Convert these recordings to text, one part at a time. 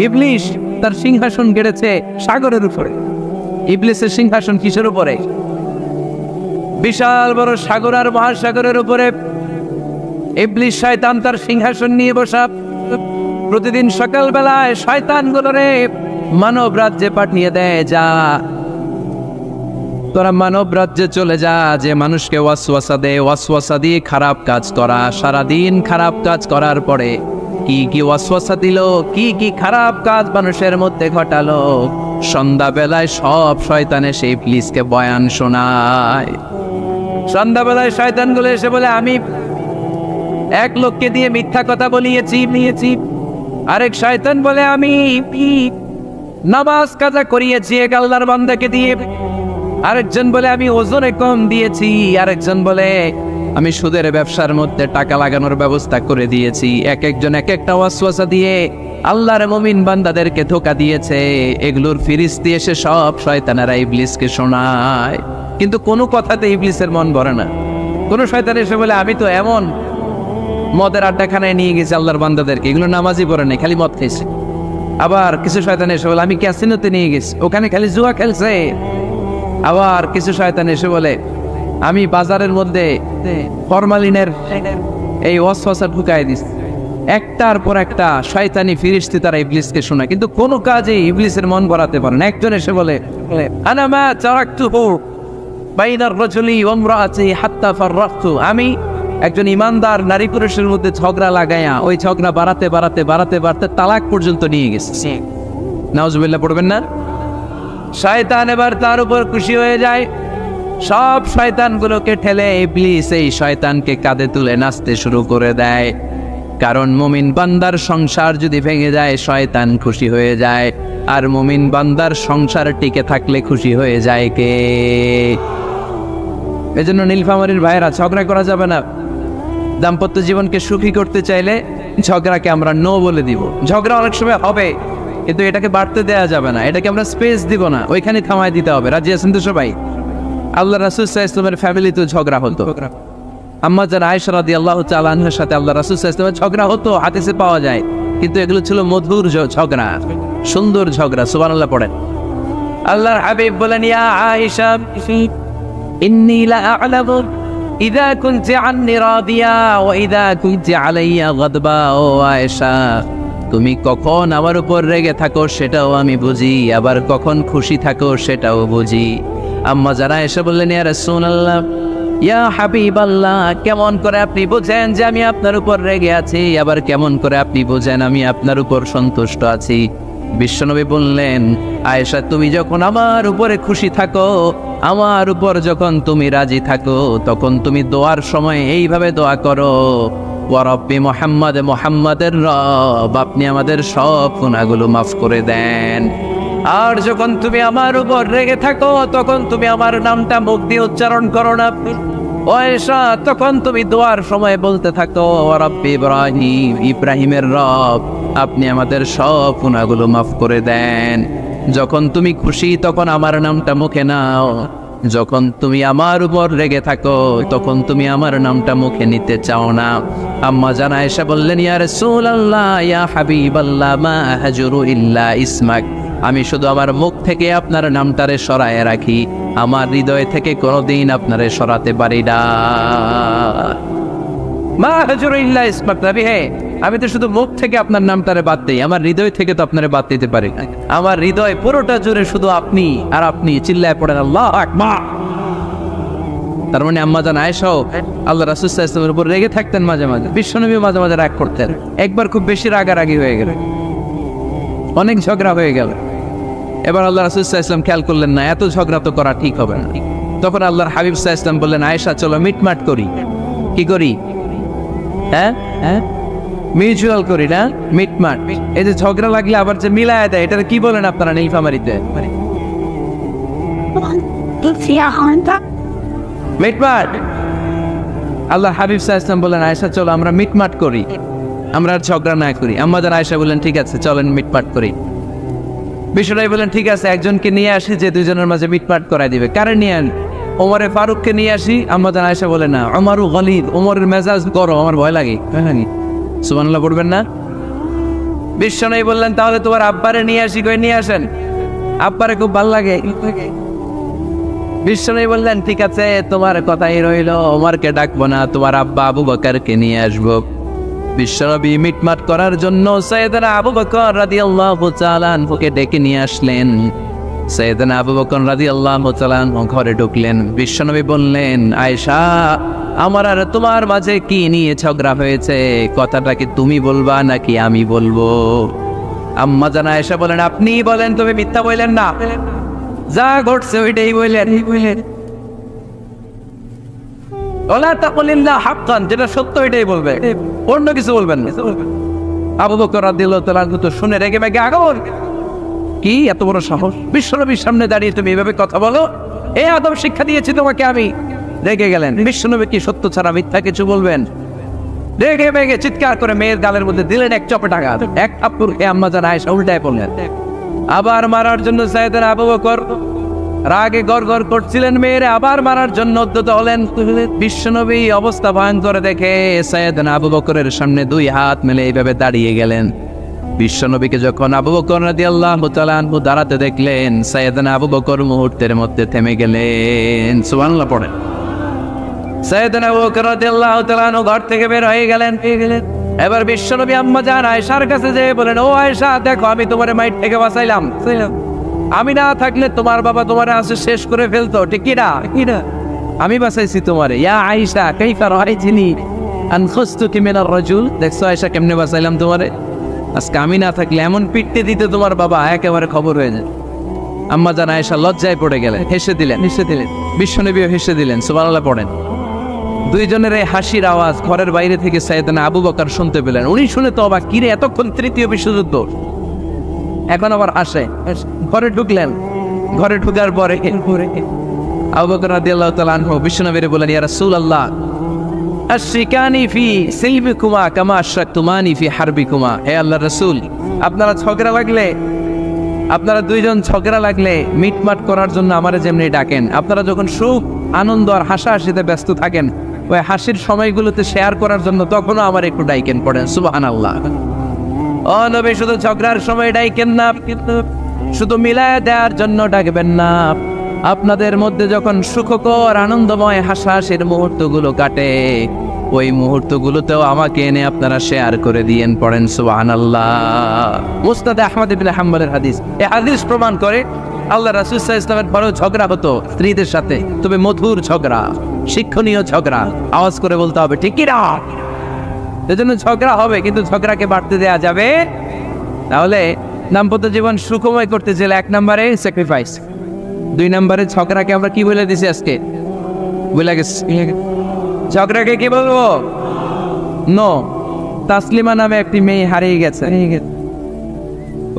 ইবলিস তার সিংহাসন গেড়েছে সাগরের উপরে। ইবলিসের সিংহাসন কিসের উপরে? বিশাল বড় সাগর আর মহাসাগরের উপরে ইবলিস শয়তান তার সিংহাসন নিয়ে বসা। প্রতিদিন সকালবেলায় শয়তানগুলোরে মানব রাজ্যে পাঠিয়ে দেয়, যা তোরা মানব রাজ্যে চলে যা, যে মানুষকে ওয়াসওয়াসা দেয়, ওয়াসওয়াসা দিয়ে খারাপ কাজ করা। সারাদিন খারাপ কাজ করার পরে কি কি ওয়াসওয়াসা দিল, কি কি খারাপ কাজ মানুষের মধ্যে ঘটালো, সন্ধ্যাবেলায় সব শয়তানে সেই ইবলিসকে বয়ান শোনায়। সন্ধ্যাবেলায় শয়তানগুলো এসে বলে, আমি এক লোককে দিয়ে মিথ্যা কথা বলিয়েছি। আরেক শয়তান বলে, আমি নামাজ কাজা করিয়েছি এক আল্লাহর বান্দাকে দিয়ে। আরেকজন বলে, আমি ওজনে কম দিয়েছি। আরেকজন বলে, আমি সুদের ব্যবসার মধ্যে টাকা লাগানোর ব্যবস্থা করে দিয়েছি। এক একজন এক একটা ওয়াসওয়াসা দিয়ে আল্লাহর মুমিন বান্দাদেরকে ধোঁকা দিয়েছে। এগুলোর ফিরিস্তি এসে সব শয়তানেরা ইবলিসকে শোনায়, কিন্তু কোনো কথাতে ইবলিসের মন ভরে না। কোন শয়তান এসে বলে, আমি তো এমন মদের আড্ডাখানায় নিয়ে গেছি আল্লাহর বান্দাদেরকে, এগুলো নামাজই পড়ে নাই, খালি মদ খেয়েছে। আবার কিছু শয়তান এসে বলে, আমি ক্যাসিনোতে নিয়ে গেছি, ওখানে খালি জুয়া খেলছে। আবার কিছু শয়তান এসে বলে, আমি বাজারের মধ্যে ফরমালিনের এই ওয়াসওয়াসা ঢুকাই দিস। একটার পর একটা শয়তানি ফিরিস্তি তারা ইবলিসকে শোনায়, কিন্তু কোনো কাজে ইবলিসের মন ভরাতে পারে না। একজন এসে বলে, আনা মা তারাকতুহু বাইনার রাজুলি ওয়া ইমরাআতি হাত্তা ফাররাকতু, আমি একজন ইমানদার নারী পুরুষের মধ্যে ঝগড়া লাগায়া ওই ঝগড়া বাড়াতে তালাক পর্যন্ত নিয়ে গেছে। নাউজুবিল্লাহ পড়বেন না? শয়তান এবার তার উপর খুশি হয়ে যায়। সব শয়তানগুলোকে ঠেলে ইবলিস এই শয়তানকে কাঁধে তুলে নাচতে শুরু করে দেয়। কারণ মুমিন বান্দার সংসার যদি ভেঙে যায় শয়তান খুশি হয়ে যায়, আর মুমিন বান্দার সংসার টিকে থাকলে খুশি হয়ে যায় কে? এজন্য নীলফামারীর ভাইয়েরা, ঝগড়া করা যাবে না। দাম্পত্য জীবনকে সুখী করতে চাইলে ঝগড়াকে আমরা নো বলে দিব। ঝগড়া অনেক সময় হবে, কিন্তু এটাকে বাড়তে দেওয়া যাবে না, এটাকে আমরা স্পেস দিব না, ওইখানে থামাই দিতে হবে। রাজি আছেন তো সবাই? আল্লাহ রাসূল সাল্লাল্লাহু আলাইহি ওয়াসাল্লামের ফ্যামিলিতে ঝগড়া হতো। আম্মা জান আয়েশা রাদিয়াল্লাহু তাআলা আনহার সাথে আল্লাহ রাসূল সাল্লাল্লাহু আলাইহি ওয়াসাল্লামের ঝগড়া হতো, হাদিসে পাওয়া যায়। কিন্তু এগুলো ছিল মধুর ঝগড়া, সুন্দর ঝগড়া। সুবহানাল্লাহ পড়েন। আল্লাহর হাবিব বলেন, ইয়া আয়েশা ইন্নী লা আ'লামু ইযা কুনতি আন্নী রাদিয়া ওয়া ইযা কুনতি আলাইয়া গাদবা। ও আয়েশা, তুমি কখন আমার উপর রেগে থাকো সেটাও আমি বুঝি, আবার কখন খুশি থাকো সেটাও বুঝি। আম্মা জানা এসে বললেন, ইয়া রাসূলুল্লাহ, ইয়া হাবিবাল্লাহ, কেমন করে আপনি বুঝেন যে আমি আপনার উপর রেগে আছি, আবার কেমন করে আপনি বুঝেন আমি আপনার উপর সন্তুষ্ট আছি? বিশ্বনবী বললেন, আয়েশা, তুমি যখন আমার উপরে খুশি থাকো, আমার উপর যখন তুমি রাজি থাকো, তখন তুমি দোয়ার সময় এইভাবে দোয়া করো, ওয়া রাব্বি মুহাম্মদ, মুহাম্মাদের রব, আপনি আমাদের সব গুনাহগুলো মাফ করে দেন। আর যখন তুমি আমার উপর রেগে থাকো, তখন তুমি আমার নামটা মুখ দিয়ে উচ্চারণ করো না। আয়েশা, তখন তুমি দোয়ার সময় বলতে থাকো, ওয়া রাব্বি ইব্রাহিম, ইব্রাহিমের রব, আপনি আমাদের সব গুনাহগুলো মাফ করে দেন। যখন তুমি খুশি তখন আমার নামটা মুখে নাও, যখন তুমি আমার উপর রেগে থাকো তখন তুমি আমার নামটা মুখে নিতে চাও না। আম্মা জান আয়েশা বললেন, ইয়া রাসূলুল্লাহ, ইয়া হাবিবাল্লাহ, মা হাজুরু ইল্লা ইসমাক, আমি শুধু আমার মুখ থেকে আপনার নামটারে সরায় রাখি, আমার হৃদয় থেকে কোনোদিন আপনারে সরাতে পারি না। মা হাজুরু ইল্লা ইসমাক, নবী হে, আমি তো শুধু মুখ থেকে আপনার নামটারে বাদ দেই, আমার হৃদয় থেকে তো আপনারে বাদ দিতে পারি না। আমার হৃদয় পুরোটা জুড়ে শুধু আপনি আর আপনি। চিল্লায় পড়েন আল্লাহু আকবার। তার মানে আম্মা জান আয়েশাও আল্লাহ রাসূল সাল্লাল্লাহু আলাইহি ওয়াসাল্লামের উপর রেগে থাকতেন মাঝে মাঝে। বিশ্বনবী মাঝে মাঝে রাগ করতেন। একবার খুব বেশি রাগারাগি হয়ে গেল, অনেক ঝগড়া হয়ে গেল। এবার আল্লাহ রাসূল সাল্লাল্লাহু আলাইহি ওয়াসাল্লাম খেয়াল করলেন না, এত ঝগড়া তো করা ঠিক হবে না। তখন আল্লাহর হাবিব সাল্লাল্লাহু আলাইহি ওয়াসাল্লাম বললেন, আয়েশা, চলো মিটমাট করি। কি করি? মিউচুয়াল করি না, মিটমাট। এই যে ঝগড়া লাগলে আবার যে মিলায় দেয়, এটা কি বলেন আপনারা নীলফামারীতে? মিটমাট। আল্লাহ হাবিব সাল্লাল্লাহু আলাইহি ওয়াসাল্লাম বলেন, আয়েশা, চলো আমরা মিটমাট করি, আমরা আর ঝগড়া না করি। আম্মা জান আয়েশা বললেন, ঠিক আছে, চলেন মিটমাট করি। বিশ্বনবী বলেন, ঠিক আছে, একজনকে নিয়ে আসি যে দুইজনের মাঝে মিটমাট করাই দিবে। কারে নিয়ে আন? ওমরে ফারুককে নিয়ে আসি। আম্মা জান আয়েশা বলে, না, ওমরু গলিদ, ওমরের মেজাজ গরম, আমার ভয় লাগে। সুবহানাল্লাহ পড়বেন না? বিশ্বনবী বললেন তাহলে তোমার আব্বারে নিয়ে আসি, কই নিয়ে আসেন, আব্বারে খুব ভালো লাগে। বিশ্বনবী বললেন ঠিক আছে, তোমার কথাই রইল, ওমরকে ডাকবো না, তোমার আব্বা আবু বকরকে নিয়ে আসবো। বিশ্বনবী মিটমাট করার জন্য সাইয়েদনা আবু বকর রাদিয়াল্লাহু তাআলা আনহুকে ডেকে নিয়ে আসলেন। সাইয়েদনা আবু বকর রাদিয়াল্লাহু তাআলা আনহু ঘরে ঢুকলেন। বিশ্বনবী বললেন, আয়েশা, আমার আর তোমার মাঝে কি নিয়ে ঝগড়া হয়েছে, কথাটা কি তুমি বলবা নাকি আমি বলবো? আম্মা জান আয়েশা বলেন, আপনিই বলেন, তুমি মিথ্যা বললেন না, যা ঘটছে ওইটাই বললেন। ওলা তাকুলিল্লাহ হাক্কান, যেটা সত্য ওইটাই বলবে, অন্য কিছু বলবেন না। আবু বকর রাদিয়াল্লাহু তাআলা তো শুনে রেগে মেগে আগুন, কি এত বড় সাহস, বিশ্বনবীর সামনে দাঁড়িয়ে তুমি এভাবে কথা বলো, এই আদব শিক্ষা দিয়েছি তোমাকে আমি। রেগে গেলেন। বিশ্বনবী কি সত্য ছাড়া মিথ্যা কিছু বলবেন? রেগে মেগে চিৎকার করে মেয়ের গালের মধ্যে দিলেন এক চপেট আঘাত, এক থাপ্পড় খেয়ে আম্মা জান আয়েশা উল্টায় পড়লেন। আবার মারার জন্য সাইয়েদনা আবু বকর রাগে গড়গড় করছিলেন, মেয়েরে আবার মারার জন্য উদ্যত হলেন। বিশ্বনবী অবস্থা ভয়ঙ্কর দেখে সাইয়েদনা আবু বকরের সামনে দুই হাত মেলে এইভাবে দাঁড়িয়ে গেলেন। বিশ্বনবীকে যখন আবু বকর রাদিয়াল্লাহু তাআলা আনহু দাঁড়াতে দেখলেন, সাইয়েদনা আবু বকর মুহূর্তের মধ্যে থেমে গেলেন। সুবহানাল্লাহ পড়েন। সাইয়েদনা আবু বকর রাদিয়াল্লাহু তাআলা আনহু ঘর থেকে বের হয়ে গেলেন। এবার বিশ্বনবী আম্মা জান আয়েশার কাছে যেয়ে বলেন, ও আয়েশা, দেখো আমি তোমার মাইট থেকে বাঁচাইলাম, আমি না থাকলে তোমার বাবা তোমার আসে শেষ করে ফেলতো, ঠিক কি না? আমি বাঁচাইছি তোমারে। ইয়া আয়েশা কাইফা রাআইতিনি আনখাসতুকি মিনার রাজুল, দেখছো আয়েশা কেমনে বাঁচাইলাম তোমারে, আজকে আমি না থাকলে এমন পিটতে দিতে তোমার বাবা একেবারে খবর হয়ে যায়। আম্মা জান আয়েশা লজ্জায় পড়ে গেলেন, হেসে দিলেন। বিশ্বনবীও হেসে দিলেন। সুবহানাল্লাহ পড়েন। দুইজনের এই হাসির আওয়াজ ঘরের বাইরে থেকে সাইয়েদনা আবু বকর শুনতে পেলেন। উনি শুনে তো অবাক, কিরে এতক্ষণ তৃতীয় বিশ্বযুদ্ধ, এখন আবার হাসে। ঘরে ঢুকলেন। ঘরে ঢুকার পরে আবু বকর রাদিয়াল্লাহু তাআলা আনহু বিশ্বনবীরে বলেন, ইয়া রাসূলুল্লাহ, আশরিকানি ফি সিলমিকুমা কামা আশরাকতুমানি ফি হারবিকুমা। হে আল্লাহর রাসূল, আপনারা দুইজন ঝগড়া লাগলে মিটমাট করার জন্য আমারে যেমনি ডাকেন, আপনারা যখন সুখ আনন্দ আর হাসাহাসিতে ব্যস্ত থাকেন, ওই হাসির সময়গুলোতে শেয়ার করার জন্য তখনও আমার একটু ডাইকেন পড়েন। সুবহানাল্লাহ। ও নবী, শুধু ঝগড়ার সময় ডাইকেন না, শুধু মিলায় দেওয়ার জন্য ডাকবেন না। আপনাদের মধ্যে যখন সুখকর আনন্দময় হাসাহাসির মুহূর্তগুলো কাটে, ওই মুহূর্তগুলোতেও আমাকে এনে আপনারা শেয়ার করে দিয়েন পড়েন। সুবহানাল্লাহ। মুসনাদ আহমদ ইবনে হাম্বলের হাদিস। এই হাদিস প্রমাণ করে আল্লাহ রাসূল সাল্লাল্লাহু আলাইহি ওয়াসাল্লামের বড় ঝগড়া হতো স্ত্রীদের সাথে, তবে মধুর ঝগড়া, শিক্ষণীয় ঝগড়া। আওয়াজ করে বলতে হবে, ঠিক কি না? এজন্য ঝগড়া হবে, কিন্তু ঝগড়াকে বাড়তে দেয়া যাবে। তাহলে দাম্পত্য জীবন সুখময় করতে চাইলে 1 নম্বরে স্যাক্রিফাইস, 2 নম্বরে ঝগড়াকে আমরা কি বলে দিছি আজকে? বলে গেছি ঝগড়াকে কি বলবো? নো। তাসলিমা নামে একটি মেয়ে হারিয়ে গেছে।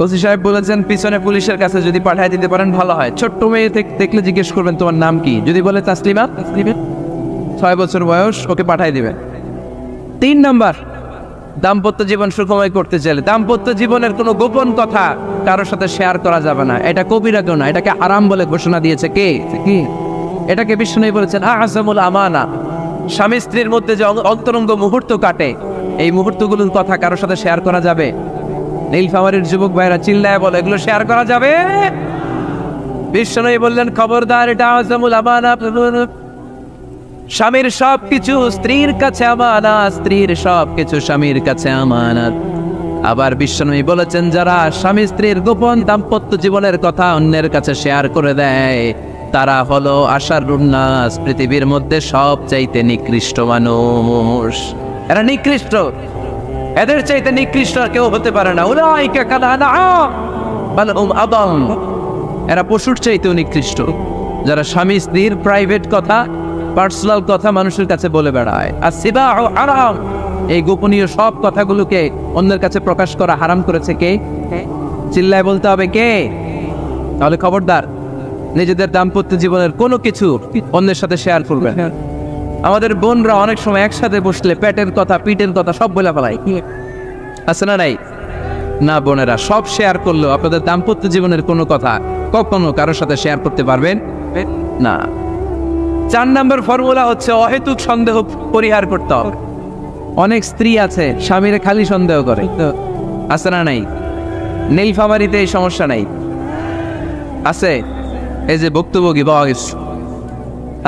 ওসি সাহেব বলেছেন পিছনে পুলিশের কাছে যদি পাঠিয়ে দিতে পারেন ভালো হয়। ছোট্ট মেয়ে দেখলে জিজ্ঞেস করবেন তোমার নাম কি, যদি বলে তাসলিমা, 6 বছর বয়স, ওকে পাঠিয়ে দিবেন। 3 নাম্বার, দাম্পত্য জীবন সুখময় করতে চাইলে দাম্পত্য জীবনের কোনো গোপন কথা কারোর সাথে শেয়ার করা যাবে না। এটা কবিরা গুনাহ, এটাকে হারাম বলে ঘোষণা দিয়েছে কে? এটাকে বিষ্ণু বলেছেন আযমুল আমানা। স্বামী স্ত্রীর মধ্যে যে অন্তরঙ্গ মুহূর্ত কাটে, এই মুহূর্তগুলোর কথা কারোর সাথে শেয়ার করা যাবে? নীলফামারীর যুবক ভাইরা চিল্লায় বলে, এগুলো শেয়ার করা যাবে? বিষ্ণু বললেন খবরদার, এটা আযমুল আমানা। স্বামীর সবকিছু স্ত্রীর কাছে আমানত, স্ত্রীর সবকিছু স্বামীর কাছে আমানত। আবার বিষ্ণু বলেছেন যারা স্বামী স্ত্রীর গোপন দাম্পত্য জীবনের কথা অন্যের কাছে শেয়ার করে দেয়, তারা হলো আশারুন নাস, পৃথিবীর মধ্যে সবচাইতে নিকৃষ্ট মানুষ। এরা নিকৃষ্ট, এদের চাইতে নিকৃষ্ট আর কেউ হতে পারে না। উলাইকা কাল আনআম বাল হুম আদাল। এরা পশুর চাইতেও নিকৃষ্ট, যারা স্বামী স্ত্রীর প্রাইভেট কথা, পার্সোনাল কথা মানুষের কাছে বলে বেড়ায়। আর সিবাউ হারাম, এই গোপনীয় সব কথাগুলোকে অন্যের কাছে প্রকাশ করা হারাম করেছে কে? চিল্লায় বলতে হবে কে? তাহলে খবরদার, নিজেদের দাম্পত্য জীবনের কোনো কিছু অন্যের সাথে শেয়ার করবেন। আমাদের বোনরা অনেক সময় একসাথে বসলে পেটের কথা, পিটের কথা সব বলে ফেলায়, আছে না? নাই না বোনেরা, সব শেয়ার করলেও আপনাদের দাম্পত্য জীবনের কোনো কথা কখনো কারোর সাথে শেয়ার করতে পারবেন না। 4 নম্বর ফর্মুলা হচ্ছে অহেতুক সন্দেহ পরিহার করতে হবে। অনেক স্ত্রী আছে স্বামীরে খালি সন্দেহ করে, আছে না নাই? নীলফামারীতে এই সমস্যা নাই, আছে? এই যে ভুক্তভোগী পাওয়া গেছে,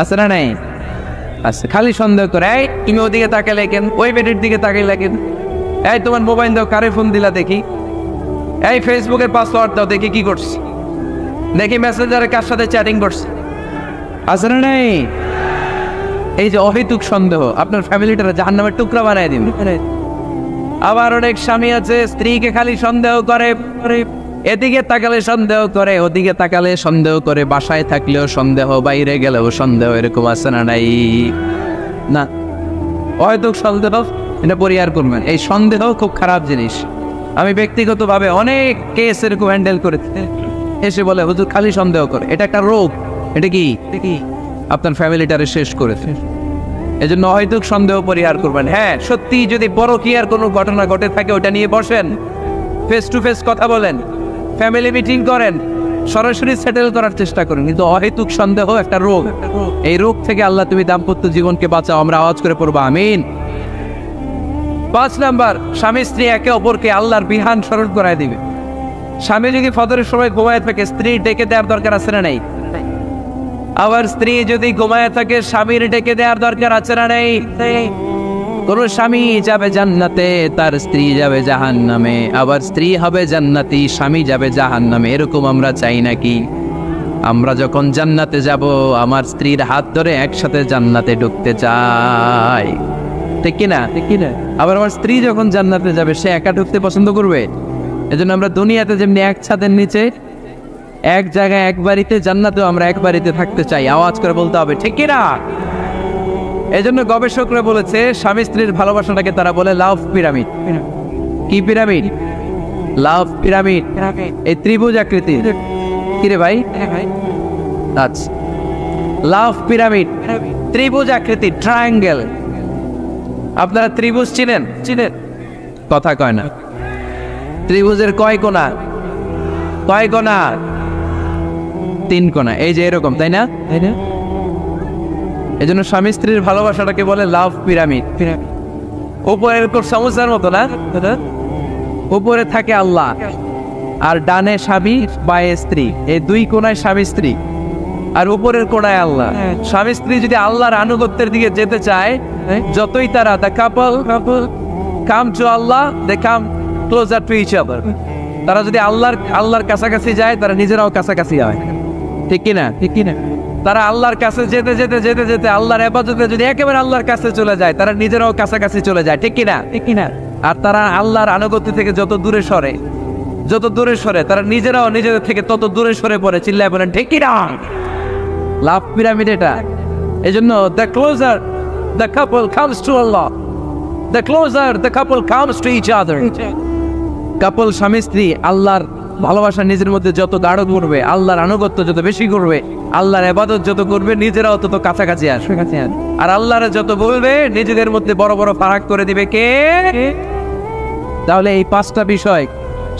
আছে না নাই? আছে। খালি সন্দেহ করে, এই তুমি ওদিকে তাকালে কেন, ওই বেটির দিকে তাকাইলে কেন, এই তোমার মোবাইল দাও, কারে ফোন দিলা দেখি, এই ফেসবুকের পাসওয়ার্ড দাও দেখি কি করছে, দেখি মেসেঞ্জারে কার সাথে চ্যাটিং করছে, আছে না নাই? এই যে অহেতুক সন্দেহ আপনার ফ্যামিলিটারে জাহান্নামের টুকরা বানায় দিন। আবার অনেক স্বামী আছে স্ত্রীকে খালি সন্দেহ করে, এদিকে তাকালে সন্দেহ করে, ওদিকে তাকালে সন্দেহ করে, বাসায় থাকলেও সন্দেহ, বাইরে গেলেও সন্দেহ, এরকম আছে না নাই? না, অহেতুক সন্দেহ এটা পরিহার করবেন। এই সন্দেহ খুব খারাপ জিনিস। আমি ব্যক্তিগতভাবে অনেক কেস এরকম হ্যান্ডেল করেছি, এসে বলে হুজুর খালি সন্দেহ করে, এটা একটা রোগ। এটা কি আপনার ফ্যামিলিটারে শেষ করেছে। এই জন্য অহেতুক সন্দেহ পরিহার করবেন। হ্যাঁ, সত্যি যদি পরকীয়ার কোনো ঘটনা ঘটে থাকে ওটা নিয়ে বসেন, ফেস টু ফেস কথা বলেন, ফ্যামিলি মিটিং করেন, সরাসরি সেটেল করার চেষ্টা করেন। কিন্তু অহেতুক সন্দেহ একটা রোগ, এই রোগ থেকে আল্লাহ তুমি দাম্পত্য জীবনকে বাঁচাও, আমরা আওয়াজ করে পড়বো আমিন। 5 নাম্বার, স্বামী স্ত্রী একে অপরকে আল্লাহর বিধান স্মরণ করায় দিবে। স্বামী যদি ফজরের সময় ঘুমায় থাকে, স্ত্রী ডেকে দেওয়ার দরকার আছে না নাই? আবার স্ত্রী যদি ঘুমায় থাকে, স্বামীর ডেকে দেওয়ার দরকার আছে না নাই? কোন স্বামী যাবে জান্নাতে, তার স্ত্রী যাবে জাহান্নামে, আবার স্ত্রী হবে জান্নাতি, স্বামী যাবে জাহান্নামে। এরকম আমরা চাই নাকি? আমরা যখন জান্নাতে যাব, আমার স্ত্রীর হাত ধরে একসাথে জান্নাতে ঢুকতে চাই, ঠিক কিনা? আবার আমার স্ত্রী যখন জান্নাতে যাবে, সে একা ঢুকতে পছন্দ করবে? এজন্য আমরা দুনিয়াতে যেমনি এক ছাদের নিচে এক জায়গায় এক বাড়িতে, জান্নাতেও আমরা এক বাড়িতে থাকতে চাই। আওয়াজ করে বলতে হবে ঠিক কিনা? এজন্য গবেষকরা বলেছে স্বামী স্ত্রীর ভালোবাসাটাকে তারা বলে লাভ পিরামিড। কি পিরামিড? লাভ পিরামিড। এই ত্রিভুজ আকৃতির। কিরে ভাই? আচ্ছা, লাভ পিরামিড, ত্রিভুজ আকৃতি, ট্রায়াঙ্গেল। আপনারা ত্রিভুজ চিনেন? কথা কয় না। ত্রিভুজের কয় কোণা? 3 কোণা। এই যে এরকম, তাই না? এই জন্য স্বামী স্ত্রীর ভালোবাসাটাকে বলে লাভ পিরামিড। উপরে সমুদ্রের মতো না, উপরে থাকে আল্লাহ, আর ডানে স্বামী বায়ে স্ত্রী, এই 2 কোণায় স্বামী স্ত্রী, আর উপরের কোণায় আল্লাহ। স্বামী স্ত্রী যদি আল্লাহর আনুগত্যের দিকে যেতে চায়, যতই তারা the couple come to Allah, they come closer to each other। তারা যদি আল্লাহর কাছাকাছি যায়, তারা নিজেরাও কাছাকাছি হয়, ঠিক কিনা? তারা আল্লাহর কাছে যেতে যেতে যেতে যেতে আল্লাহর ইবাদতে যদি একেবারে আল্লাহর কাছে চলে যায়, তারা নিজেরাও কাছাকাছি চলে যায়, ঠিক কিনা? আর তারা আল্লাহর আনুগত্য থেকে যত দূরে সরে, তারা নিজেরাও নিজেদের থেকে তত দূরে সরে পড়ে। চিল্লায় বলেন ঠিক কিনা? লাভ পিরামিড এটা। এই জন্য the closer the couple comes to Allah, the closer the couple comes to each other। কাপল স্বামী স্ত্রী আল্লাহর ভালোবাসা নিজের মধ্যে যত গাঢ় করবে, আল্লাহর আনুগত্য যত বেশি করবে, আল্লাহর ইবাদত যত করবে, নিজেরাও তত কাছাকাছি আসবে। আর আল্লাহর যত বলবে, নিজেদের মধ্যে বড় বড় ফারাক করে দিবে কে? তাহলে এই 5টা বিষয়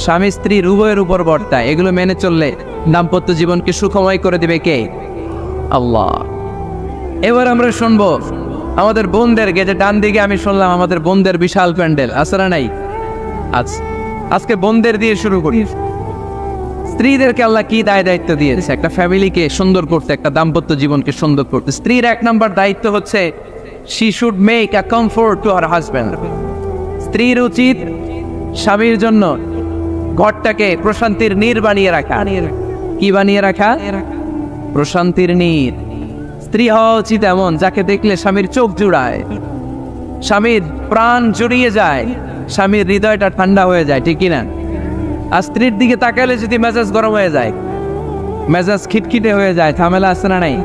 স্বামী স্ত্রীর উভয়ের উপর বর্তায়। এগুলো মেনে চললে দাম্পত্য জীবনকে সুখময় করে দিবে কে? আল্লাহ। এবার আমরা শুনবো আমাদের বোনদেরকে, যে ডান দিকে আমি শুনলাম আমাদের বোনদের বিশাল প্যান্ডেল, আছে না নাই? আজকে বোনদের দিয়ে শুরু করি। স্ত্রীদেরকে আল্লাহ কি দায়িত্ব দিয়েছে একটা ফ্যামিলিকে সুন্দর করতে, একটা দাম্পত্য জীবনকে সুন্দর করতে। স্ত্রীর 1 নম্বর দায়িত্ব হচ্ছে she should make a comfort to her husband। স্ত্রীর উচিত স্বামীর জন্য ঘরটাকে প্রশান্তির নীড় বানিয়ে রাখা। কি বানিয়ে রাখা? প্রশান্তির নীড়। স্ত্রী হওয়া উচিত এমন, যাকে দেখলে স্বামীর চোখ জুড়ায়, স্বামীর প্রাণ জুড়িয়ে যায়, স্বামীর হৃদয়টা ঠান্ডা হয়ে যায়, ঠিক কিনা? আর স্ত্রীর দিকে তাকালে যদি মেজাজ গরম হয়ে যায়, মেজাজ খিটখিটে হয়ে যায়, ঝামেলা আছে না নাই?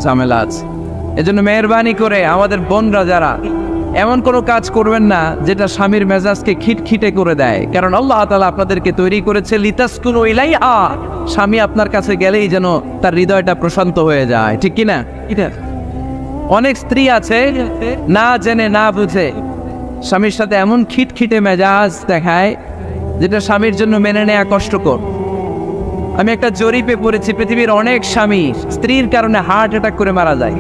ঝামেলা আছে। এজন্য মেহরবানি করে আমাদের বোনরা যারা, এমন কোনো কাজ করবেন না যেটা স্বামীর মেজাজকে খিটখিটে করে দেয়। কারণ আল্লাহ তাআলা আপনাদেরকে তৈরি করেছে লিতাসকুনু ইলাইহা, স্বামী আপনার কাছে গেলেই যেন তার হৃদয়টা প্রশান্ত হয়ে যায়, ঠিক কিনা? অনেক স্ত্রী আছে না জেনে না বুঝে স্বামীর সাথে এমন খিটখিটে মেজাজ দেখায়, যেটা স্বামীর জন্য মেনে নেওয়া কষ্টকর। আমি একটা জরিপে পড়েছি, পৃথিবীর অনেক স্বামী স্ত্রীর কারণে হার্ট অ্যাটাক করে মারা যায়।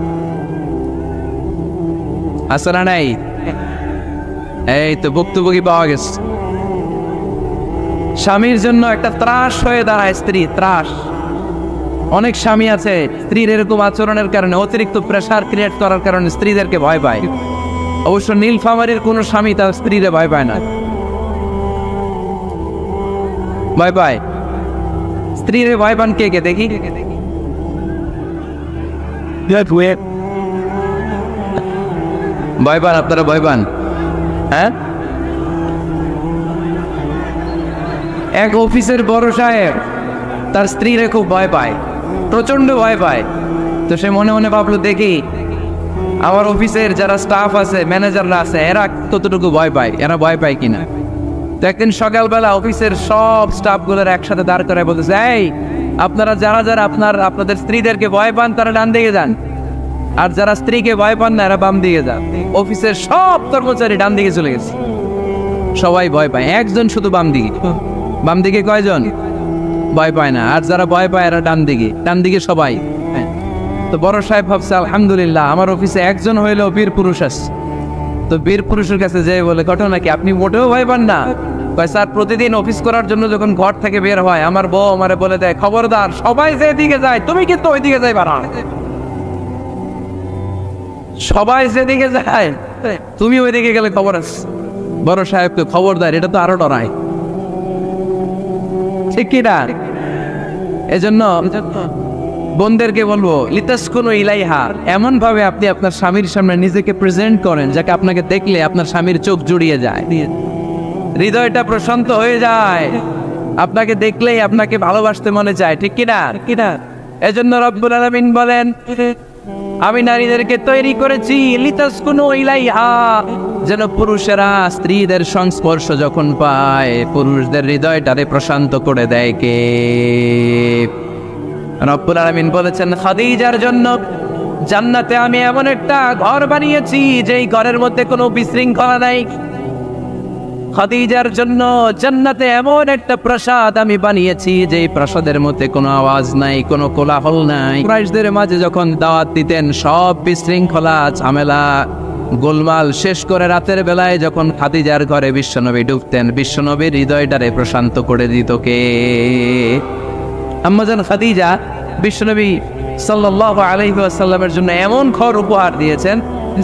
আছে না নাই? এই তো ভুক্তভোগী পাওয়া গেছে। স্বামীর জন্য একটা ত্রাস হয়ে দাঁড়ায় স্ত্রী, ত্রাস। অনেক স্বামী আছে স্ত্রীর এরকম আচরণের কারণে, অতিরিক্ত প্রেসার ক্রিয়েট করার কারণে স্ত্রীদেরকে ভয় পায়। অবশ্য নীলফামারীর কোনো স্বামী তার স্ত্রীরে ভয় পায় না। ভয় পায় স্ত্রীরে ভয় পান কে কে দেখি? ভয় পান আপনারা? ভয় পান? হ্যাঁ, এক অফিসের বড় সাহেব তার স্ত্রীরে খুব ভয় পায়, প্রচন্ড ভয় পায়। তো সে মনে মনে ভাবলো, দেখি আমার অফিসের যারা স্টাফ আছে, ম্যানেজাররা আছে, এরা কতটুকু ভয় পায়, এরা ভয় পায় কিনা। তো একদিন সকালবেলা অফিসের সব স্টাফগুলোর একসাথে দাঁড় করায় বলতেছে, এই আপনারা যারা যারা আপনাদের স্ত্রীদেরকে ভয় পান তারা ডান দিকে যান, আর যারা স্ত্রীকে ভয় পান না এরা বাম দিকে যান। অফিসের সব কর্মচারী ডান দিকে চলে গেছে, সবাই ভয় পায়, একজন শুধু বাম দিকে। বাম দিকে কয়জন ভয় পায় না, আর যারা ভয় পায় এরা ডান দিকে, ডান দিকে সবাই। তো বড় সাহেব ভাবছে, আলহামদুলিল্লাহ আমার অফিসে একজন হইলেও বীর পুরুষ আসছে। তো বীর পুরুষের কাছে যেয়ে বলে, ঘটনা কি, আপনি মোটেও ভয় পান না? কয়, স্যার প্রতিদিন অফিস করার জন্য যখন ঘর থেকে বের হয় আমার বউ আমারে বলে দেয়, খবরদার সবাই যেদিকে যায় তুমি কিন্তু ওইদিকে যাইবা না, সবাই যেদিকে যায় তুমি ওইদিকে গেলে খবর আছে। বড় সাহেবকে খবরদার, এটা তো আরো ডরায়, ঠিক কিনা? এজন্য বোনদেরকে বলবো, লিতাসকুনু ইলাইহা, এমন ভাবে আপনি আপনার স্বামীর সামনে নিজেকে প্রেজেন্ট করেন যাকে আপনাকে দেখলে আপনার স্বামীর চোখ জুড়িয়ে যায়, হৃদয়টা প্রশান্ত হয়ে যায়, আপনাকে দেখলেই আপনাকে ভালোবাসতে মনে চায়, ঠিক কিনা? এজন্য রব্বুল আলামিন বলেন, আমি নারীদেরকে তৈরি করেছি লিতাসকুনু ইলাইহা, যেন পুরুষেরা স্ত্রীদের সংস্পর্শ যখন পায় পুরুষদের হৃদয়টারে প্রশান্ত করে দেয় কে? রব্বুল আলামিন বলেছেন, খাদিজার জন্য জান্নাতে আমি এমন একটা ঘর বানিয়েছি যেই ঘরের মধ্যে কোনো বিশৃঙ্খলা নাই। খাদিজার জন্য জান্নাতে এমন একটা প্রাসাদ আমি বানিয়েছি যেই প্রাসাদের মধ্যে কোনো আওয়াজ নাই, কোনো কোলাহল নাই। কুরাইশদের মাঝে যখন দাওয়াত দিতেন সব বিশৃঙ্খলা ঝামেলা গোলমাল শেষ করে রাতের বেলায় যখন খাদিজার ঘরে বিশ্বনবী ঢুকতেন, বিশ্বনবীর হৃদয়টারে প্রশান্ত করে দিত কে? আম্মাজান খাদিজা বিশ্বনবী সাল্লাল্লাহু আলাইহি ওয়াসাল্লামের জন্য এমন ঘর উপহার দিয়েছেন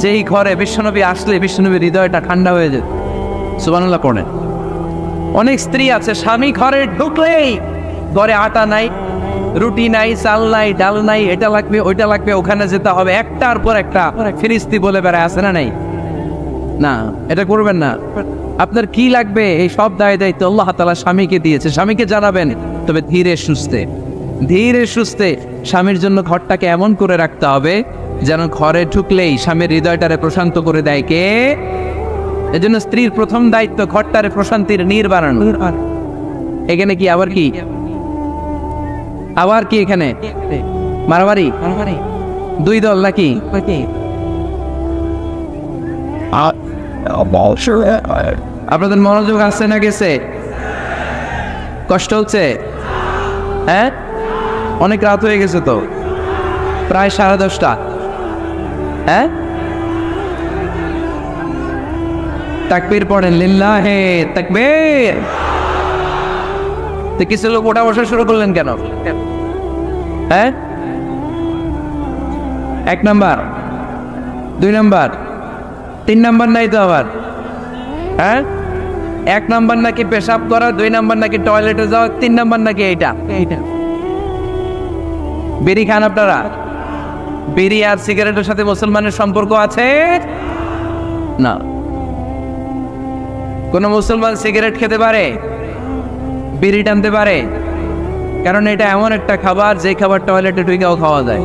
যেই ঘরে বিশ্বনবী আসলে বিশ্বনবীর হৃদয়টা ঠান্ডা হয়ে যেত। সুবহানাল্লাহ পড়েন। অনেক স্ত্রী আছে স্বামী ঘরে ঢুকলেই ঘরে আটা নাই, রুটি নাই, চাল নাই, ডাল নাই, এটা লাগবে ওইটা লাগবে, ওখানে যেতে হবে, একটার পর একটা ফিরিস্তি বলে বেড়ায়, আছে না নাই? না, এটা করবেন না। আপনার কি লাগবে এই সব দায়িত্ব আল্লাহ তাআলা স্বামীকে দিয়েছে, স্বামীকে জানাবেন, তবে ধীরে সুস্থে ধীরে সুস্থে স্বামীর জন্য ঘরটাকে এমন করে রাখতে হবে যেন ঘরে ঢুকলেই স্বামীর হৃদয়টারে প্রশান্ত করে দেয় কে? এজন্য স্ত্রীর প্রথম দায়িত্ব ঘরটারে প্রশান্তির নীড় বানানো। এখানে কি আবার কি এখানে মারামারি দুই দল নাকি? আপনাদের মনোযোগ আসছে না গেছে? কষ্ট হচ্ছে? হ্যাঁ, অনেক রাত হয়ে গেছে তো, প্রায় 10:30। হ্যাঁ, তাকবীর পড়েন, লিল্লাহে তাকবীর। তো কিছু লোক ওঠা বসা শুরু করলেন কেন? হ্যাঁ, 1 নাম্বার 2 নাম্বার 3 নাম্বার নাই তো আবার? হ্যাঁ, 1 নাম্বার নাকি পেশাব করা, 2 নাম্বার নাকি টয়লেটে যাওয়া, 3 নাম্বার নাকি এইটা। বিড়ি খান আপনারা? বিড়ি আর সিগারেটের সাথে মুসলমানের সম্পর্ক আছে? না। কোন মুসলমান সিগারেট খেতে পারে, বিড়ি টানতে পারে? কারণ এটা এমন একটা খাবার যে খাবার টয়লেটে ঢুকেও খাওয়া যায়।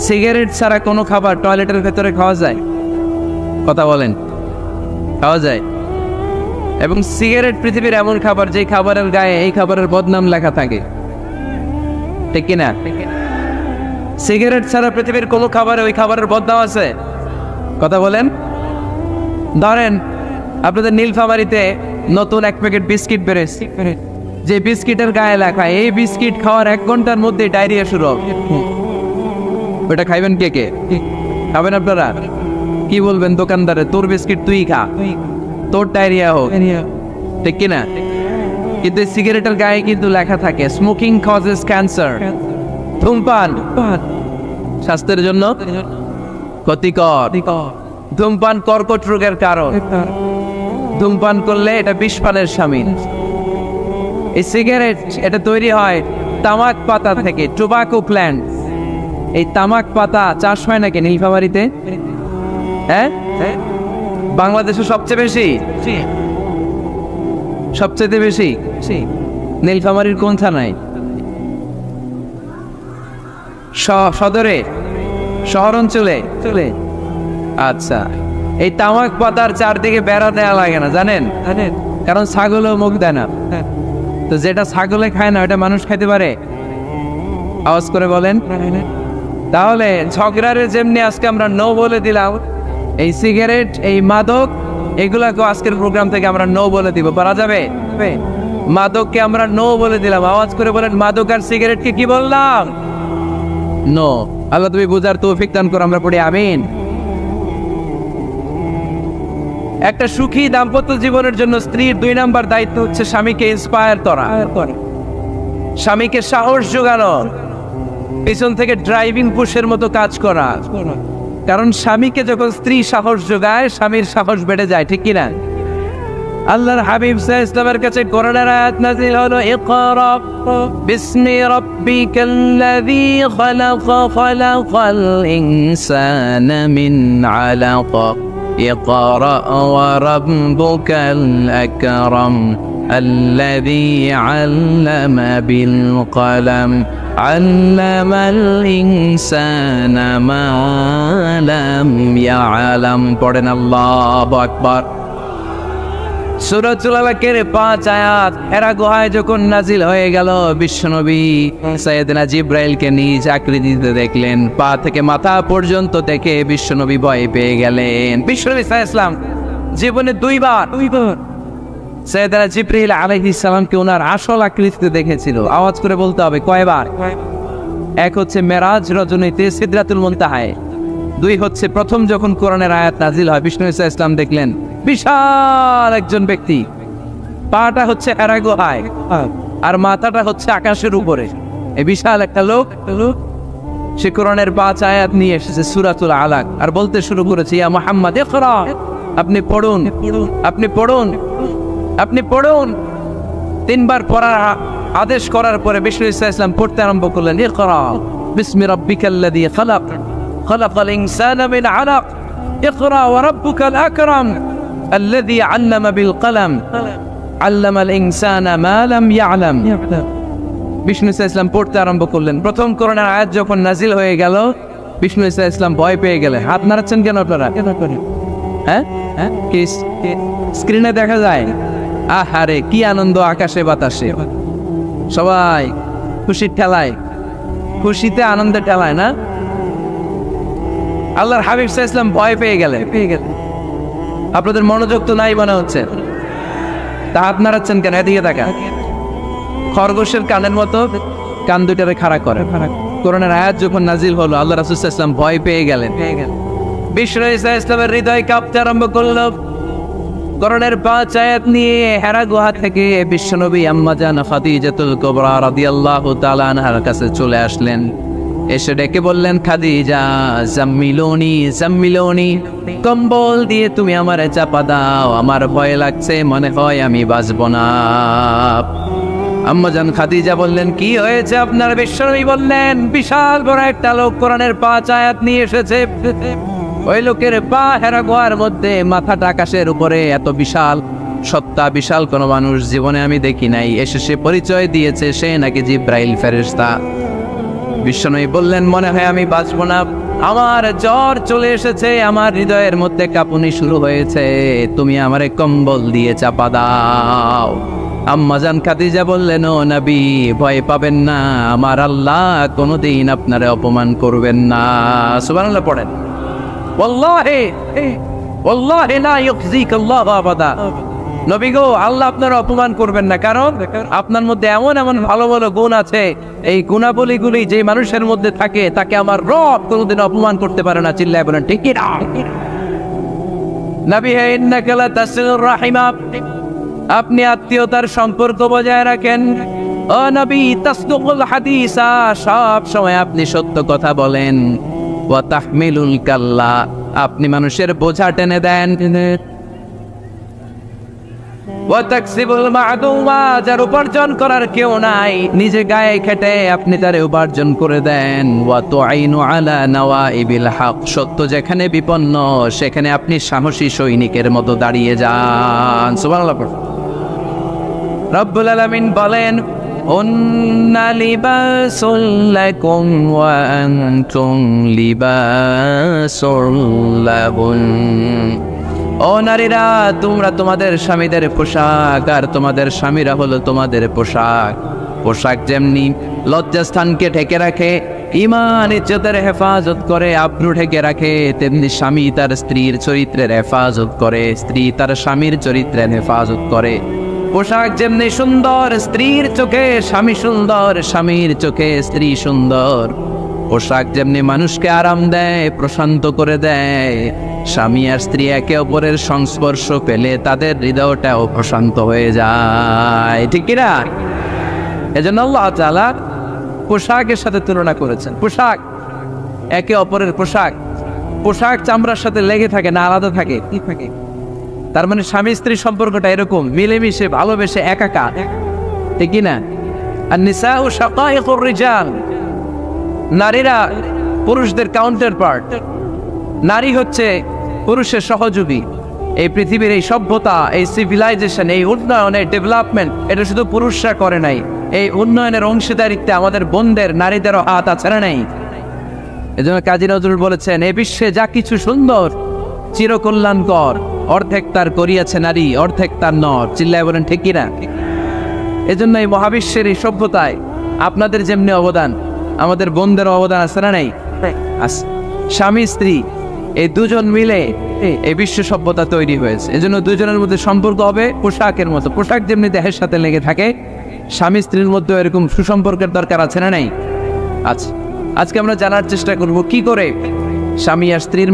সিগারেট ছাড়া কোনো খাবার টয়লেটের ভেতরে খাওয়া যায়? কথা বলেন, খাওয়া যায়। এবং সিগারেট পৃথিবীর এমন খাবার যে খাবারের গায়ে এই খাবারের বদনাম লেখা থাকে, ঠিক কিনা? সিগারেট ছাড়া পৃথিবীর কোনো খাবারে ওই খাবারের বদনাম আছে? কথা বলেন। ধরেন আপনাদের নীলফামারীতে নতুন 1 প্যাকেট বিস্কিট বেরোচ্ছে, যে বিস্কিটের গায়ে লেখা এই বিস্কিট খাওয়ার 1 ঘন্টার মধ্যে ডায়রিয়া শুরু হবে। ওটা খাইবেন কে কে? খাবেন আপনারা? কি বলবেন দোকানদারে, তোর বিস্কিট তুই খা, তোর ডায়রিয়া হোক, ঠিক কিনা? কিন্তু সিগারেটের গায়ে কিন্তু লেখা থাকে স্মোকিং কজেস ক্যান্সার, ধূমপান স্বাস্থ্যের জন্য ক্ষতিকর, ধূমপান কর্কট রোগের কারণ, ধূমপান করলে এটা বিষপানের শামিল। এই সিগারেট এটা তৈরি হয় তামাক পাতা থেকে, টোবাকো প্ল্যান্ট। এই তামাক পাতা চাষ হয় নাকি নীলফামারীতে? হ্যাঁ, বাংলাদেশে সবচেয়ে বেশি, সবচেয়ে বেশি নীলফামারীর কোন থানায়? সদরে, শহর অঞ্চলে। আচ্ছা, এই তামাক পাতার চারদিকে বেড়া দেওয়া লাগে না, জানেন? কারণ ছাগলও মুখ দেয় না। তো যেটা ছাগলে খায় না ওটা মানুষ খাইতে পারে? আওয়াজ করে বলেন। তাহলে ঝগড়ারে যেমনি আজকে আমরা নো বলে দিলাম, এই সিগারেট, এই মাদক, এগুলাকে আজকের প্রোগ্রাম থেকে আমরা নো বলে দিব। পারা যাবে? মাদককে আমরা নো বলে দিলাম। আওয়াজ করে বলেন, মাদক আর সিগারেটকে কি বললাম? নো। আল্লাহ তুমি বুঝার তৌফিক দান করো, আমরা পড়ি আমিন। একটা সুখী দাম্পত্য জীবনের জন্য স্ত্রীর 2 নাম্বার দায়িত্ব হচ্ছে স্বামীকে ইন্সপায়ার করা, স্বামীকে সাহস যোগানো, পিছন থেকে ড্রাইভিং পুশের মতো কাজ করা। কারণ স্বামীকে যখন স্ত্রী সাহস যোগায়, স্বামীর সাহস বেড়ে যায়, ঠিক কিনা? আল্লাহর হাবিব সাল্লাল্লাহু আলাইহি ওয়াসাল্লামের কাছে কোরআনের আয়াত নাযিল হলো, ইকরা বিসমি রাব্বিকাল্লাযী খালাক, খালাকাল ইনসানা মিন আলাক, ইকরা ওয়া রাব্বুকাল আকরাম الذي علم بالقلم علم الإنسان ما لم يعلم। পড়েন আল্লাহু আকবার। সূরাতুল আলাকের 5 আয়াত হেরা গুহায় যখন নাজিল হয়ে গেল, বিশ্বনবী সাইয়েদনা জিবরাইলকে নিজ আকৃতিতে দেখলেন, পা থেকে মাথা পর্যন্ত দেখে বিশ্বনবী ভয় পেয়ে গেলেন। বিশ্বনবী সাল্লাল্লাহু আলাইহি ওয়াসাল্লাম জীবনে দুইবার সাইয়েদনা জিবরাইল আলাইহিস সালামকে ওনার আসল আকৃতিতে দেখেছিল। আওয়াজ করে বলতে হবে, কয়বার? এক হচ্ছে মেরাজ রজনীতে সিদরাতুল মুনতাহায়, 2 হচ্ছে প্রথম যখন কোরআনের আয়াত নাজিল হয়, বিষ্ণু ইসা ইসলাম দেখলেন বিশাল একজন ব্যক্তি, পাটা হচ্ছে হেরা গুহায় আর মাথাটা হচ্ছে আকাশের উপরে। এই বিশাল একটা লোক, সে কোরআনের 5 আয়াত নিয়ে এসেছে সূরাতুল আলাক, আর বলতে শুরু করেছে, ইয়া মুহাম্মদ ইকরা, আপনি পড়ুন, আপনি পড়ুন, আপনি পড়ুন। 3 বার পড়ার আদেশ করার পরে বিষ্ণু ইসা ইসলাম পড়তে আরম্ভ করলেন, ইকরা বিসমি রাব্বিকাল্লাযী খালাক, খালাকাল ইনসানা মিন আলাক, ইকরা ওয়া রাব্বুকাল আকরাম আল্লাযী আল্লামা বিল কলম আল্লামাল ইনসানা মা লাম ইয়ালাম। বিষ্ণু ইসা ইসলাম পড়তে আরম্ভ করলেন। প্রথম কোরআনের আয়াত যখন নাজিল হয়ে গেল, বিষ্ণু ইসা ইসলাম ভয় পেয়ে গেলেন। হাত নাড়াচ্ছেন কেন আপনারা? হ্যাঁ, কি স্ক্রিনে দেখা যায়? আহারে কি আনন্দ, আকাশে বাতাসে সবাই খুশির ঠেলায়, খুশিতে আনন্দে ঠেলায় না? আল্লাহর হাবিব সাল্লাল্লাহু আলাইহি ওয়াসাল্লাম ভয় পেয়ে গেলেন। আপনাদের মনোযোগ তো নাই মনে হচ্ছে, তা হাত নাড়াচ্ছেন কেন? এদিকে তাকা। খরগোশের কানের মতো কান দুটারে খাড়া করে। কোরআনের আয়াত যখন নাজিল হলো, আল্লাহ রাসূল সাল্লাল্লাহু আলাইহি ওয়াসাল্লাম ভয় পেয়ে গেলেন। বিষ্ণু ইসা ইসলামের হৃদয় কাঁপতে আরম্ভ করলো। কোরআনের 5 আয়াত নিয়ে হেরা গুহা থেকে বিশ্বনবী আম্মা জান খাদিজাতুল কুবরা রাদিয়াল্লাহু তাআলা আনহার কাছে চলে আসলেন। এসে ডেকে বললেন, খাদিজা জাম্মিলুনি জাম্মিলুনি, কম্বল দিয়ে তুমি আমারে চাপা দাও, আমার ভয় লাগছে, মনে হয় আমি বাঁচব না। আম্মা জান খাদিজা বললেন, কি হয়েছে আপনার? বিশ্বনবী বললেন, বিশাল বড় একটা লোক কোরআনের 5 আয়াত নিয়ে এসেছে। ওই লোকের পা হেরা গুহার মধ্যে, মাথাটা আকাশের উপরে, এত বিশাল সত্তা, বিশাল কোন মানুষ জীবনে আমি দেখি নাই। এসে সে পরিচয় দিয়েছে সে নাকি জিব্রাইল ফেরেশতা। বিশ্বনবী বললেন, মনে হয় আমি বাঁচব না, আমার জ্বর চলে এসেছে, আমার হৃদয়ের মধ্যে কাঁপুনি শুরু হয়েছে, তুমি আমারে কম্বল দিয়ে চাপা দাও। আম্মা জান খাদিজা বললেন, ও নবী ভয় পাবেন না, আমার আল্লাহ কোনোদিন আপনারে অপমান করবেন না। সুবহানাল্লাহ পড়েন। ওয়াল্লাহি ওয়াল্লাহি লা ইউখজিকাল্লাহু আবাদা। নবী গো, আল্লাহ আপনার অপমান করবেন না, কারণ আপনার মধ্যে এমন এমন ভালো ভালো গুণ আছে, এই গুণাবলীগুলি যে মানুষের মধ্যে থাকে তাকে আমার রব কোনোদিন অপমান করতে পারে না। চিল্লায় বলেন ঠিক কি না? নবী হে, ইন্নাকা লা তাসিলুর রাহিমা, আপনি আত্মীয়তার সম্পর্ক বজায় রাখেন। ও নবী তাসদুকুল হাদিসা, সব সময় আপনি সত্য কথা বলেন। ওয়া তাহমিলুল কাল্লা, আপনি মানুষের বোঝা টেনে দেন। ওয়া তাকসিবুল মা'দুমা, যার উপার্জন করার কেউ নাই, নিজে গায়ে খেটে আপনি তার উপার্জন করে দেন। ওয়া তুআইনু আলা নাওয়াইবিল হক, সত্য যেখানে বিপন্ন সেখানে আপনি সাহসী সৈনিকের মতো দাঁড়িয়ে যান। সুবহানাল্লাহ। রব্বুল আলামিন বলেন, উন্না লিবাসুল লাকুম ওয়া আনতুম লিবাসুল লাহুন। ও নারীরা, তোমরা তোমাদের স্বামীদের পোশাক, আর তোমাদের স্বামীরা হলো তোমাদের পোশাক। পোশাক যেমনি লজ্জাস্থানকে ঢেকে রাখে, ঈমান ইজ্জতের হেফাজত করে, আব্রু ঢেকে রাখে, তেমনি স্বামী তার স্ত্রীর চরিত্রের হেফাজত করে, স্ত্রী তার স্বামীর চরিত্রের হেফাজত করে। পোশাক যেমনি সুন্দর, স্ত্রীর চোখে স্বামী সুন্দর, স্বামীর চোখে স্ত্রী সুন্দর। পোশাক যেমনি মানুষকে আরাম দেয়, প্রশান্ত করে দেয়, স্বামী আর স্ত্রী একে অপরের সংস্পর্শ পেলে তাদের হৃদয়টাও প্রশান্ত হয়ে যায়, ঠিক কিনা? এজন্য আল্লাহ তাআলা পোশাকের সাথে তুলনা করেছেন। পোশাক একে অপরের পোশাক, পোশাক চামড়ার সাথে লেগে থাকে না, আলাদা থাকে, কি থাকে। তার মানে স্বামী স্ত্রী সম্পর্কটা এরকম মিলেমিশে ভালোবেসে একাকার, ঠিক কিনা? আর নিসাউ শাকাইকুর রিজাল, নারীরা পুরুষদের কাউন্টার পার্ট। নারী হচ্ছে পুরুষের সহযোগী। এই পৃথিবীর এই সভ্যতা, এই সিভিলাইজেশন, এই উন্নয়ন, এই ডেভেলপমেন্ট, এটা শুধু পুরুষরা করে নাই। এই উন্নয়নের অংশীদারিত্বে আমাদের বোনদের, নারীদেরও হাত আছে না নাই? এজন্য কাজী নজরুল বলেছেন, এ বিশ্বে যা কিছু সুন্দর চিরকল্যাণকর, অর্ধেক তার করিয়াছে নারী, অর্ধেক তার নর। চিল্লায় বলেন ঠিক কিনা? এজন্য এই মহাবিশ্বের এই সভ্যতায় আপনাদের যেমনি অবদান, আমাদের বোনদের অবদান আছে না নাই? আছে। স্বামী স্ত্রী এই দুজন মিলে এই বিশ্ব সভ্যতা তৈরি হয়েছে। এজন্য দুজনের মধ্যে সম্পর্ক হবে পোশাকের মতো। পোশাক যেমনি দেহের সাথে লেগে থাকে, স্বামী স্ত্রীর মধ্যে এরকম সুসম্পর্কের দরকার আছে না নাই? আছে। আজকে আমরা জানার চেষ্টা করব কি করে স্বামী আর স্ত্রীর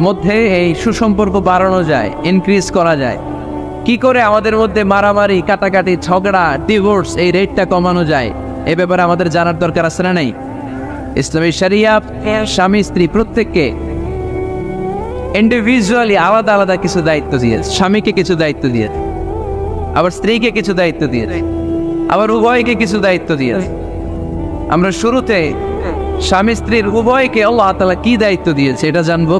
মধ্যে এই সুসম্পর্ক বাড়ানো যায়, ইনক্রিজ করা যায়। কি করে আমাদের মধ্যে মারামারি, কাটাকাটি, ঝগড়া, ডিভোর্স এই রেটটা কমানো যায়, এ ব্যাপারে আমাদের জানার দরকার আছে না নাই? ইসলামী শরিয়া স্বামী স্ত্রী প্রত্যেককে ইন্ডিভিজুয়ালি আলাদা আলাদা কিছু দায়িত্ব দিয়েছে। স্বামীকে কিছু দায়িত্ব দিয়েছে, আবার স্ত্রীকে কিছু দায়িত্ব দিয়েছে, আবার উভয়কে কিছু দায়িত্ব দিয়েছে। আমরা শুরুতে স্বামী স্ত্রীর উভয়কে আল্লাহ তাআলা কি দায়িত্ব দিয়েছে এটা জানবো।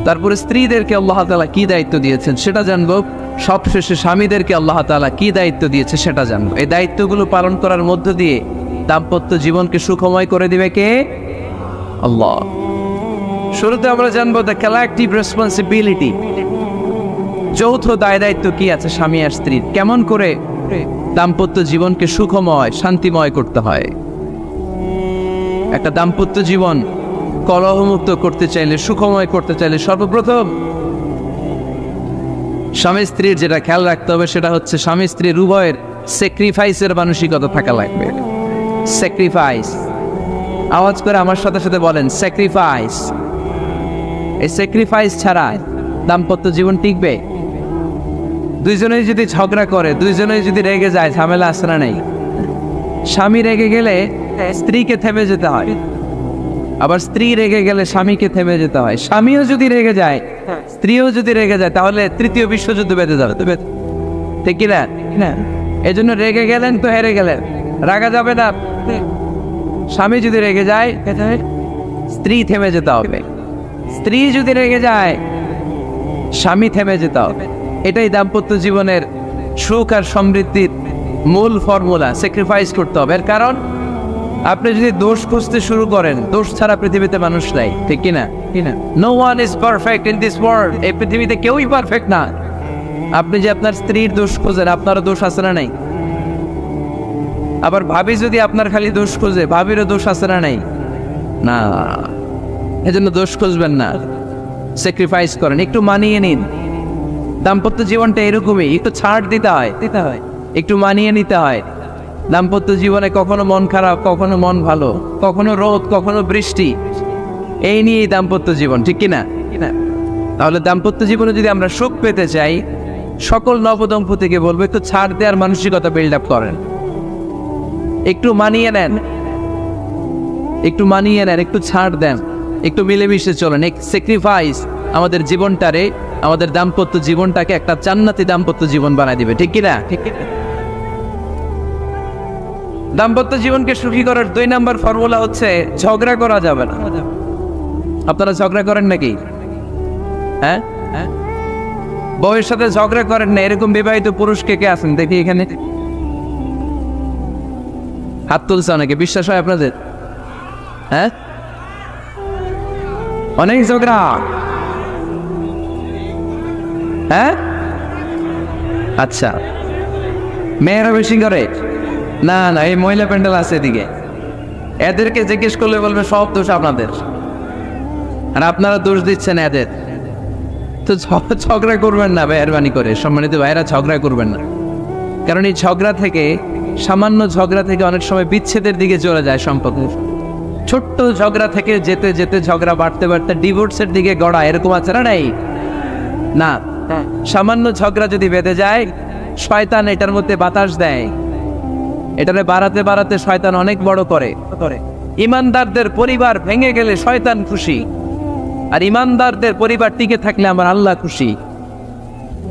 তারপরে স্ত্রীদেরকে আল্লাহ তাআলা কি দায়িত্ব দিয়েছেন সেটা জানবো। সবশেষে স্বামীদেরকে আল্লাহ তাআলা কি দায়িত্ব দিয়েছে সেটা জানবো। এই দায়িত্বগুলো পালন করার মধ্য দিয়ে দাম্পত্য জীবনকে সুখময় করে দিবে কে? আল্লাহ। শুরুতে আমরা জানবো দ্য কালেকটিভ রেসপন্সিবিলিটি, যৌথ দায় দায়িত্ব কি আছে স্বামী আর স্ত্রীর, কেমন করে দাম্পত্য জীবনকে সুখময় শান্তিময় করতে হয়। একটা দাম্পত্য জীবন কলহমুক্ত করতে চাইলে, সুখময় করতে চাইলে সর্বপ্রথম স্বামী স্ত্রীর যেটা খেয়াল রাখতে হবে সেটা হচ্ছে স্বামী স্ত্রীর উভয়ের স্যাক্রিফাইসের মানসিকতা থাকা লাগবে। স্যাক্রিফাইস, আওয়াজ করে আমার সাথে সাথে বলেন স্যাক্রিফাইস। এই স্যাক্রিফাইস ছাড়া দাম্পত্য জীবন টিকবে? দুইজনেই যদি ঝগড়া করে, দুইজনেই যদি রেগে যায়, ঝামেলা আসে না নাই? স্বামী রেগে গেলে স্ত্রীকে থেমে যেতে হয়, আবার স্ত্রী রেগে গেলে স্বামীকে থেমে যেতে হয়। স্বামীও যদি রেগে যায়, স্ত্রীও যদি রেগে যায়, তাহলে তৃতীয় বিশ্বযুদ্ধ বেঁধে যাবে, ঠিক কিনা? এই জন্য রেগে গেলেন তো হেরে গেলেন, রাগা যাবে না। স্বামী যদি রেগে যায়, স্ত্রী থেমে যেতে হবে। স্ত্রী যদি রেগে যায়, স্বামী থেমে যেতে হবে। এটাই দাম্পত্য জীবনের সুখ আর সমৃদ্ধির মূল ফর্মুলা। স্যাক্রিফাইস করতে হবে। এর কারণ আপনি যদি দোষ খুঁজতে শুরু করেন, দোষ ছাড়া পৃথিবীতে মানুষ নাই, ঠিক কিনা? No one is perfect in this world. এই পৃথিবীতে কেউই পারফেক্ট না। আপনি যে আপনার স্ত্রীর দোষ খোঁজেন, আপনারও দোষ আছে না নাই? আবার ভাবি যদি আপনার খালি দোষ খোঁজে, ভাবিরও দোষ আছে না নাই? না। এজন্য দোষ খুঁজবেন না, স্যাক্রিফাইস করেন, একটু মানিয়ে নিন। দাম্পত্য জীবনটা এরকমই, একটু ছাড় দিতে হয়, একটু মানিয়ে নিতে হয়। দাম্পত্য জীবনে কখনো মন খারাপ, কখনো মন ভালো, কখনো রোদ, কখনো বৃষ্টি, এই নিয়েই দাম্পত্য জীবন, ঠিক কিনা? তাহলে দাম্পত্য জীবনে যদি আমরা সুখ পেতে চাই, সকল নবদম্পতিকে বলবো একটু ছাড় দেওয়ার মানসিকতা বিল্ড আপ করেন, একটু মানিয়ে নেন, একটু ছাড় দেন, একটু মিলেমিশে চলেন। এক স্যাক্রিফাইস আমাদের জীবনটারে, আমাদের দাম্পত্য জীবনটাকে একটা জান্নাতি দাম্পত্য জীবন বানাই দিবে, ঠিক কিনা? দাম্পত্য জীবনকে সুখী করার 2 নাম্বার ফর্মুলা হচ্ছে ঝগড়া করা যাবে না। আপনারা ঝগড়া করেন নাকি? হ্যাঁ, বউয়ের সাথে ঝগড়া করেন না এরকম বিবাহিত পুরুষ কে কে আছেন দেখি এখানে? হাত তুলছে অনেকে, বিশ্বাস হয় আপনাদের? হ্যাঁ, অনেক ঝগড়া। হ্যাঁ, আচ্ছা, মেয়েরা বেশি করে? না না, এই মহিলা প্যান্ডেল আছে এদিকে, এদেরকে জিজ্ঞেস করলে বলবে সব দোষ আপনাদের, আর আপনারা দোষ দিচ্ছেন এদের। তো ঝগড়া করবেন না মেহরবানি করে, সম্মানিত ভাইরা, ঝগড়া করবেন না। কারণ এই ঝগড়া থেকে, সামান্য ঝগড়া থেকে অনেক সময় বিচ্ছেদের দিকে চলে যায় সম্পর্ক। ছোট্ট ঝগড়া থেকে যেতে যেতে ঝগড়া বাড়তে বাড়তে ডিভোর্সের দিকে গড়া, এরকম আছে না? নাই না, সামান্য ঝগড়া যদি বেঁধে যায়, শয়তান এটার মধ্যে বাতাস দেয়, এটারে বাড়াতে বাড়াতে শয়তান অনেক বড় করে। ইমানদারদের পরিবার ভেঙে গেলে শয়তান খুশি, আর ইমানদারদের পরিবার টিকে থাকলে আমার আল্লাহ খুশি।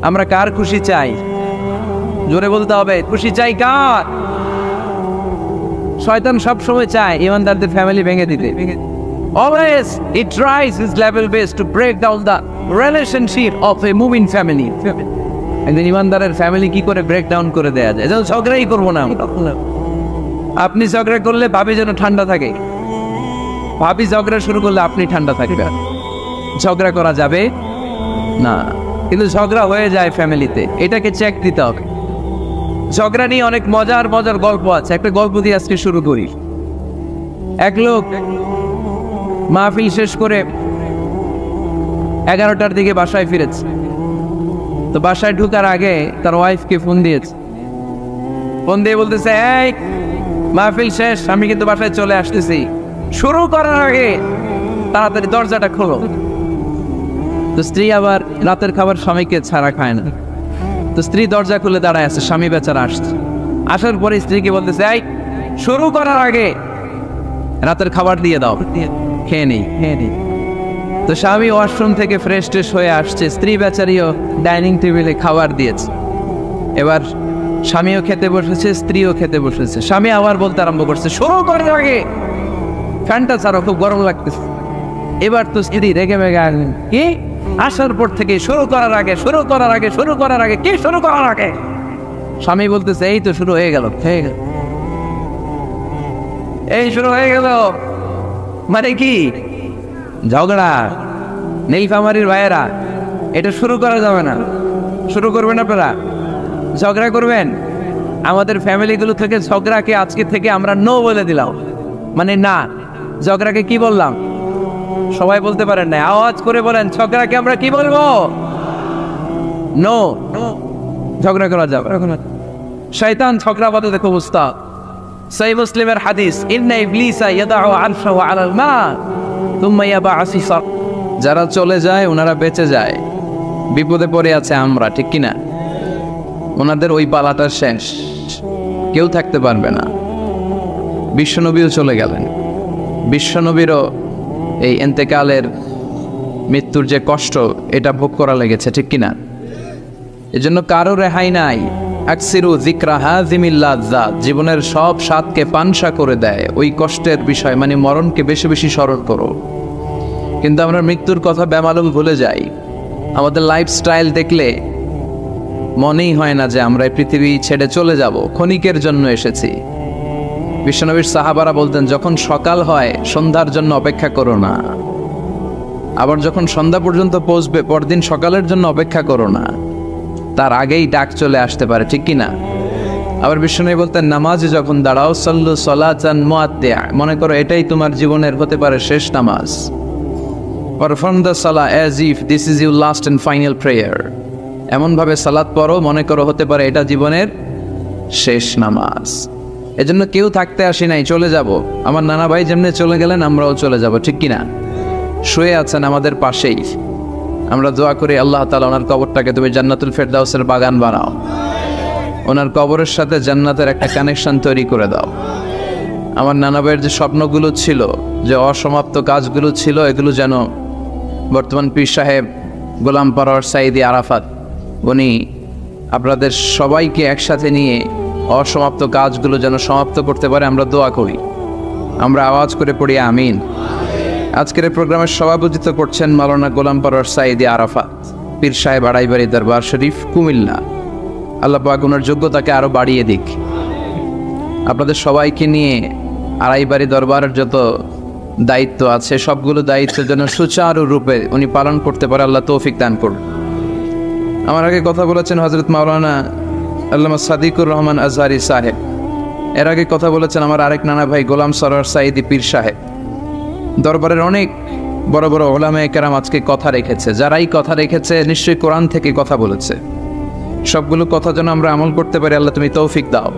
আমরা কার খুশি চাই? জোরে বলতে হবে, খুশি চাই কার? শয়তান সব সময় চায় ইমানদারদের ফ্যামিলি ভেঙে দিতে। Always it tries his level best to break down the relationship of a moving family. একদিন ইমানদারের ফ্যামিলি কি করে ব্রেক ডাউন করে দেয়া যায়? যেন ঝগড়াই করবো না আমরা। আপনি ঝগড়া করলে ভাবি যেন ঠান্ডা থাকে, ভাবি ঝগড়া শুরু করলে আপনি ঠান্ডা থাকবেন। ঝগড়া করা যাবে না, কিন্তু ঝগড়া হয়ে যায় ফ্যামিলিতে, এটাকে চেক দিতে হবে। ঝগড়া নিয়ে অনেক মজার মজার গল্প আছে, একটা গল্প দিয়ে আজকে শুরু করি। এক লোক মাহফিল শেষ করে 11টার দিকে বাসায় ফিরেছে। তো বাসায় ঢুকার আগে তার ওয়াইফকে ফোন দিয়েছে, ফোন দিয়ে বলতেছে, এই মাহফিল শেষ, আমি কিন্তু বাসায় চলে আসতেছি, শুরু করার আগে তাড়াতাড়ি দরজাটা খোলো। তো স্ত্রী আবার রাতের খাবার স্বামীকে ছাড়া খায় না, তো স্ত্রী দরজা খুলে দাঁড়ায় আছে, স্বামী বেচারা আসছে। আসার পরে স্ত্রীকে বলতেছে, এই শুরু করার আগে রাতের খাবার দিয়ে দাও, খেয়ে নেই। তো স্বামী ওয়াশরুম থেকে ফ্রেশ ট্রেশ হয়ে আসছে, স্ত্রী বেচারিও ডাইনিং টেবিলে খাবার দিয়েছে। এবার স্বামীও খেতে বসেছে, স্ত্রীও খেতে বসেছে। স্বামী আবার বলতে আরম্ভ করছে, শুরু করার আগে ফ্যানটা ছাড়ো, খুব গরম লাগতেছে। এবার তো স্ত্রী রেগে মেগে আসলেন, কি আসার পর থেকে শুরু করার আগে কি শুরু করার আগে? স্বামী বলতেছে, এই তো শুরু হয়ে গেল, এই শুরু হয়ে গেল। মানে কি? ঝগড়া। নীলফামারীর ভাইয়েরা, এটা শুরু করা যাবে না। শুরু করবেন আপনারা, ঝগড়া করবেন। আমাদের ফ্যামিলিগুলো থেকে ঝগড়াকে আজকে থেকে আমরা নো বলে দিলাম। মানে না, ঝগড়াকে কি বললাম? সবাই বলতে পারেন না, আওয়াজ করে বলেন, ঝগড়াকে আমরা কি বলবো? নো। ঝগড়া করা যাবে। শয়তান ঝগড়া বাঁধে দেখো উস্তাদ। সহিহ মুসলিমের হাদিস, ইন্না ইবলিসা ইয়াদাউ আরশাহু আলাল মা তুম্মা ইয়াবআসু। যারা চলে যায় ওনারা বেঁচে যায়, বিপদে পড়ে আছে আমরা, ঠিক কিনা? ওনাদের ওই পালাটা শেষ, কেউ থাকতে পারবে না। বিশ্বনবীও চলে গেলেন, বিশ্বনবীরও এই এন্তেকালের মৃত্যুর যে কষ্ট, এটা ভোগ করা লেগেছে, ঠিক কিনা? এজন্য কারো রেহাই নাই। আকসিরু যিকরা হাযিমিল লাযযাত, জীবনের সব স্বাদকে পানসা করে দেয় ওই কষ্টের বিষয়, মানে মরণকে বেশি বেশি স্মরণ করো। কিন্তু আমরা মৃত্যুর কথা বেমালুম ভুলে যাই। আমাদের লাইফস্টাইল দেখলে মনেই হয় না যে আমরা এই পৃথিবী ছেড়ে চলে যাব, ক্ষণিকের জন্য এসেছি। বিশ্বনবীর সাহাবারা বলতেন, যখন সকাল হয় সন্ধ্যার জন্য অপেক্ষা করো না, আবার যখন সন্ধ্যা পর্যন্ত পৌঁছবে পরদিন সকালের জন্য অপেক্ষা করো না, তার আগেই ডাক চলে আসতে পারে, ঠিক কিনা? আবার বিশ্বনবী বলতেন, নামাজে যখন দাঁড়াও, সাল্লু সালাতান মুআত্তিআ, মনে করো এটাই তোমার জীবনের হতে পারে শেষ নামাজ। Perform the Salah as if this is your last and final prayer, এমনভাবে সালাত পড়ো মনে করো হতে পারে এটা জীবনের শেষ নামাজ। এজন্য কেউ থাকতে আসি নাই, চলে যাব। আমার নানা ভাই যেমনি চলে গেলেন আমরাও চলে যাব, ঠিক কিনা? শুয়ে আছেন আমাদের পাশেই, আমরা দোয়া করি আল্লাহ তাআলা ওনার কবরটাকে তুমি জান্নাতুল ফেরদাউসের বাগান বানাও, ওনার কবরের সাথে জান্নাতের একটা কানেকশন তৈরি করে দাও। আমার নানা ভাইয়ের যে স্বপ্নগুলো ছিল, যে অসমাপ্ত কাজগুলো ছিল, এগুলো যেন বর্তমান পীর সাহেব গোলাম পরওয়ার সাঈদী আরাফাত উনি আপনাদের সবাইকে একসাথে নিয়ে অসমাপ্ত কাজগুলো যেন সমাপ্ত করতে পারে, আমরা দোয়া করি। আমরা আওয়াজ করে পড়ি আমিন। আজকের এই প্রোগ্রামের সভাপতিত্ব করছেন মাওলানা গোলাম পরওয়ার সাঈদী আরাফাত, পীর সাহেব আড়াইবাড়ি দরবার শরীফ, কুমিল্লা। আল্লাহ পাক ওনার যোগ্যতাকে আরও বাড়িয়ে দিক। আপনাদের সবাইকে নিয়ে আড়াইবাড়ি দরবারের যত দায়িত্ব আছে সবগুলো দায়িত্ব যেন সুচারুরূপে উনি পালন করতে পারে, আল্লাহ তৌফিক দান করুন। আমার আগে কথা বলেছেন হযরত মাওলানা আল্লামা সাদিকুর রহমান আজহারি সাহেব, এর আগে কথা বলেছেন আমার আরেক নানা ভাই গোলাম সরওয়ার সাঈদী পীর সাহেব। দরবারের অনেক বড় বড় উলামায়ে কেরাম আজকে কথা রেখেছে, যারাই কথা রেখেছে নিশ্চয়ই কোরআন থেকে কথা বলেছে। সবগুলো কথা যেন আমরা আমল করতে পারি, আল্লাহ তুমি তৌফিক দাও।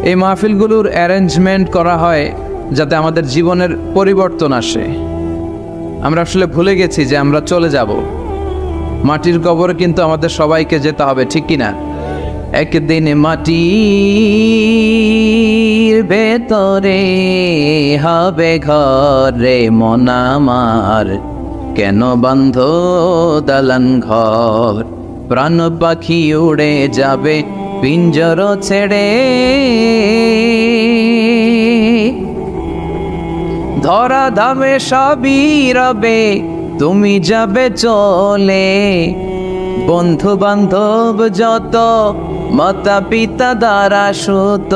এই মাহফিলগুলোর অ্যারেঞ্জমেন্ট করা হয় যাতে আমাদের জীবনের পরিবর্তন আসে। আমরা আসলে ভুলে গেছি যে আমরা চলে যাব, মাটির কবরে কিন্তু আমাদের সবাইকে যেতে হবে, ঠিক কিনা? একদিন মাটির ভেতরে হবে ঘরে মন আমার, কেন বন্ধ দালান ঘর, প্রাণ পাখি উড়ে যাবে পিঞ্জর ছেড়ে, ধরা ধামে সবই রবে তুমি যাবে চলে, বন্ধু বান্ধব যত মাতা পিতা দ্বারা সুত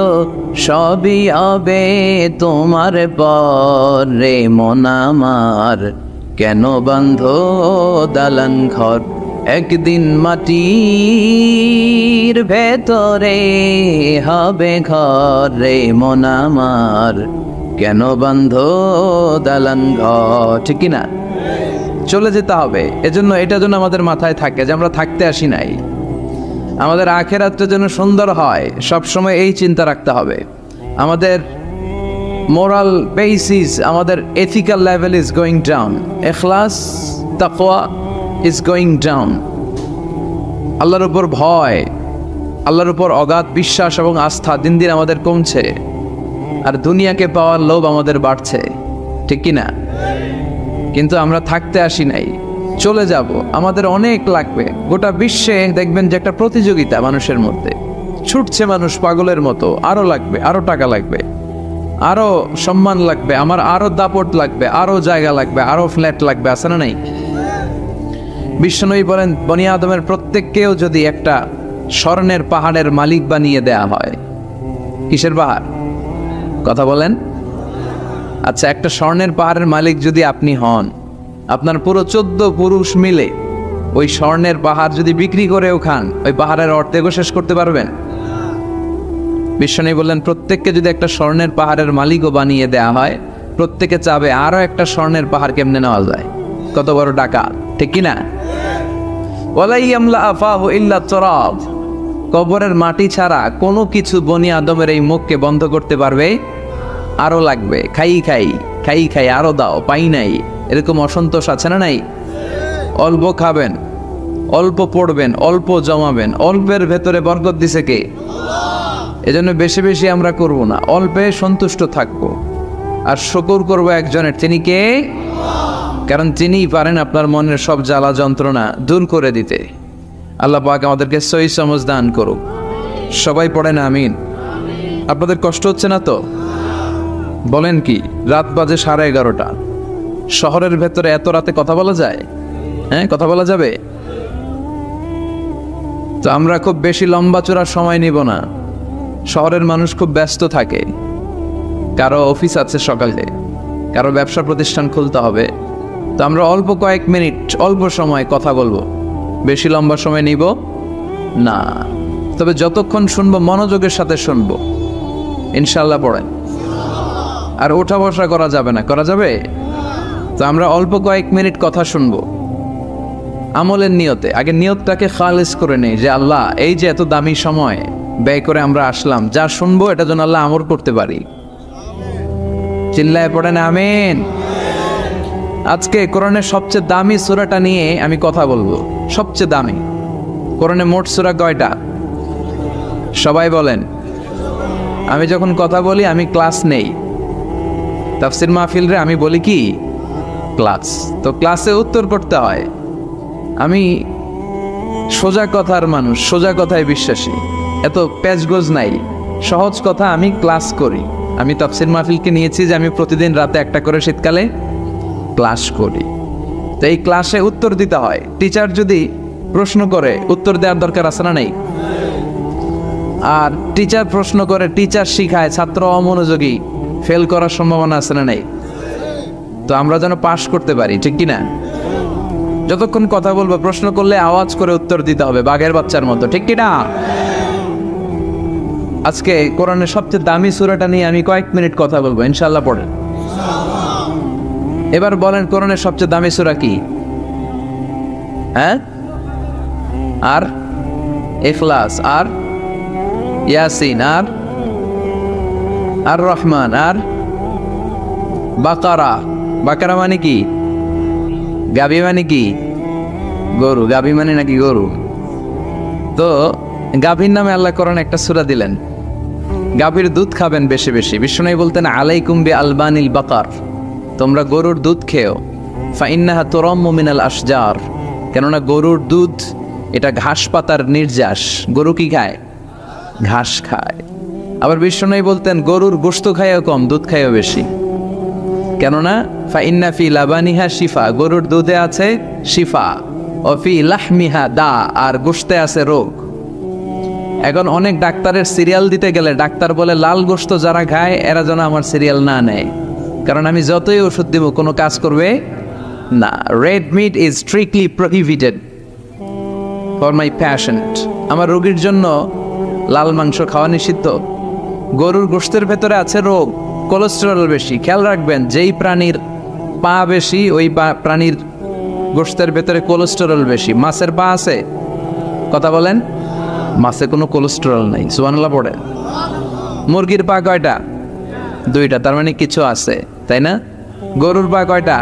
সবই হবে তোমার পরে মন আমার, কেন বন্ধ দালান ঘর, একদিন মাটির ভেতরে হবে ঘরে মন আমার, কেন বন্ধ দালান ঘর, ঠিক কিনা? চলে যেতে হবে। এজন্য এটা যেন আমাদের মাথায় থাকে যে আমরা থাকতে আসি নাই, আমাদের আখিরাতটা যেন সুন্দর হয়, সবসময় এই চিন্তা রাখতে হবে। আমাদের মোরাল বেসিস, আমাদের ethical level is going down, ইখলাস তাকওয়া ইজ গোয়িং ডাউন। আল্লাহর উপর ভয়, আল্লাহর উপর অগাধ বিশ্বাস এবং আস্থা দিন দিন আমাদের কমছে, আর দুনিয়াকে পাওয়ার লোভ আমাদের বাড়ছে, ঠিক কিনা? কিন্তু আমরা থাকতে আসি নাই, চলে যাব। আমাদের অনেক লাগবে। গোটা বিশ্বে দেখবেন যে একটা প্রতিযোগিতা মানুষের মধ্যে, ছুটছে মানুষ পাগলের মতো, আরো লাগবে, আরো টাকা লাগবে, আরো সম্মান লাগবে, আমার আরো দাপট লাগবে, আরো জায়গা লাগবে, আরো ফ্ল্যাট লাগবে, আছে না নাই? বিশ্বনবী বলেন বনি আদমের প্রত্যেককেও যদি একটা স্বর্ণের পাহাড়ের মালিক বানিয়ে দেয়া হয়, কিসের পাহাড়? কথা বলেন। আচ্ছা, একটা স্বর্ণের পাহাড়ের মালিক যদি আপনি হন, আপনার পুরো 14 পুরুষ মিলে ওই স্বর্ণের পাহাড় যদি বিক্রি করেও খান, ওই পাহাড়ের অর্ধেকও শেষ করতে পারবেন? বিশ্বনবী বললেন প্রত্যেককে যদি একটা স্বর্ণের পাহাড়ের মালিকও বানিয়ে দেয়া হয়, প্রত্যেকে চাবে আরো একটা স্বর্ণের পাহাড় কেমনে নেওয়া যায়। কত বড় ডাকাত, ঠিক কিনা? ওয়ালা ইয়ামলা আফাহু ইল্লা তুরাব, কবরের মাটি ছাড়া কোনো কিছু বনি আদমের এই মুখকে বন্ধ করতে পারবে? আরো লাগবে, খাই খাই খাই খাই, আরো দাও, পাই নাই, এরকম অসন্তোষ আছে না নাই? অল্প খাবেন, অল্প পড়বেন, অল্প জমাবেন, অল্পের ভেতরে বরকত দিছে কে? এজন্য বেশি বেশি আমরা করব না, অল্পে সন্তুষ্ট থাকবো, আর শুকর করবো একজনের, তিনি কে? কারণ তিনিই পারেন আপনার মনের সব জ্বালা যন্ত্রণা দূর করে দিতে। আল্লাহ পাক আমাদেরকে সহি সমঝ দান করুক। সবাই পড়েন আমিন। আপনাদের কষ্ট হচ্ছে না তো? বলেন কি, রাত বাজে 11:30, শহরের ভেতরে এত রাতে কথা বলা যায়? হ্যাঁ, কথা বলা যাবে? তো আমরা খুব বেশি লম্বা চড়া সময় নিব না। শহরের মানুষ খুব ব্যস্ত থাকে, কারো অফিস আছে সকালে, কারো ব্যবসা প্রতিষ্ঠান খুলতে হবে। তো আমরা অল্প কয়েক মিনিট, অল্প সময় কথা বলবো, বেশি লম্বা সময় নিব না। তবে যতক্ষণ শুনবো মনোযোগের সাথে শুনবো, ইনশাল্লাহ পড়েন। আর ওঠা বসা করা যাবে না, করা যাবে? তো আমরা অল্প কয়েক মিনিট কথা শুনবো আমলের নিয়তে। আগে নিয়তটাকে খালেস করে নেই যে আল্লাহ, এই যে এত দামি সময় ব্যয় করে আমরা আসলাম, যা শুনবো এটা যেন আল্লাহ আমল করতে পারি। চিল্লায় পড়েন আমিন। আজকে কোরআনের সবচেয়ে দামি সূরাটা নিয়ে আমি কথা বলবো। সবচেয়ে দামি কোরআনে মোট সূরা কয়টা? সবাই বলেন। আমি যখন কথা বলি আমি ক্লাস নেই, তাফসির মাহফিলরে আমি বলি কি ক্লাস। তো ক্লাসে উত্তর করতে হয়। আমি সোজা কথার মানুষ, সোজা কথায় বিশ্বাসী, এত প্যাচগোজ নাই, সহজ কথা আমি ক্লাস করি। আমি তাফসির মাহফিলকে নিয়েছি যে আমি প্রতিদিন রাতে একটা করে শীতকালে ক্লাস করি। তো এই ক্লাসে উত্তর দিতে হয়। টিচার যদি প্রশ্ন করে উত্তর দেওয়ার দরকার আছে না নেই? আর টিচার প্রশ্ন করে, টিচার শিখায়, ছাত্র অমনোযোগী, ফেল করার সম্ভাবনা আছে না নেই? তো আমরা যেন পাস করতে পারি, ঠিক কিনা? যতক্ষণ কথা বলবো প্রশ্ন করলে আওয়াজ করে উত্তর দিতে হবে, বাঘের বাচ্চার মতো, ঠিক কিনা? আজকে কোরআনের সবচেয়ে দামি সূরাটা নিয়ে আমি কয়েক মিনিট কথা বলবো, ইনশাআল্লাহ। পড়েন। এবার বলেন কোরআনের সবচেয়ে দামি সূরা কি? হ্যাঁ? আর ইখলাস, আর ইয়াসিন, আর রহমান, আর বাকারা। বাকারা মানে কি? গাভী মানে কি? গরু। গাভী মানে নাকি গরু? তো গাভীর নামে আল্লাহ কোরআনে একটা সূরা দিলেন। গাভীর দুধ খাবেন বেশি বেশি। বিষ্ণু বলতেন আলাইকুম বি আলবানিল বাকার, তোমরা গরুর দুধ খেও। ফাইন্নাহা তুরাম্মু মিনাল আশজার, কেননা গরুর দুধ এটা ঘাস পাতার নির্যাস। গরু কি খায়? ঘাস খায়। আবার বিষ্ণু বলতেন গরুর গোশত খায়ও কম, দুধ খায়ও বেশি, কেননা ফাইন্না ফি লাবানিহা শিফা, গরুর দুধে আছে শিফা, ও ফি লাহমিহা দা, আর গোশতে আছে রোগ। এখন অনেক ডাক্তারের সিরিয়াল দিতে গেলে ডাক্তার বলে লাল গোশত যারা খায় এরা যেন আমার সিরিয়াল না নেয়, কারণ আমি যতই ওষুধ দিব কোনো কাজ করবে না। Red meat is strictly prohibited for my patient. আমার রোগীর জন্য লাল মাংস খাওয়া নিষিদ্ধ। গরুর গোশতের ভেতরে আছে রোগ, কোলেস্টেরল বেশি। খেয়াল রাখবেন, যেই প্রাণীর পা বেশি ওই প্রাণীর গোশতের ভেতরে কোলেস্টেরল বেশি। মাছের পা আছে? কথা বলেন। মাছে কোনো কোলেস্টেরল নাই, সুবহানাল্লাহ পড়ে। মুরগির পা কয়টা? দুইটা, তার মানে কিছু আছে, তাই না? গরুর পা কয়টা?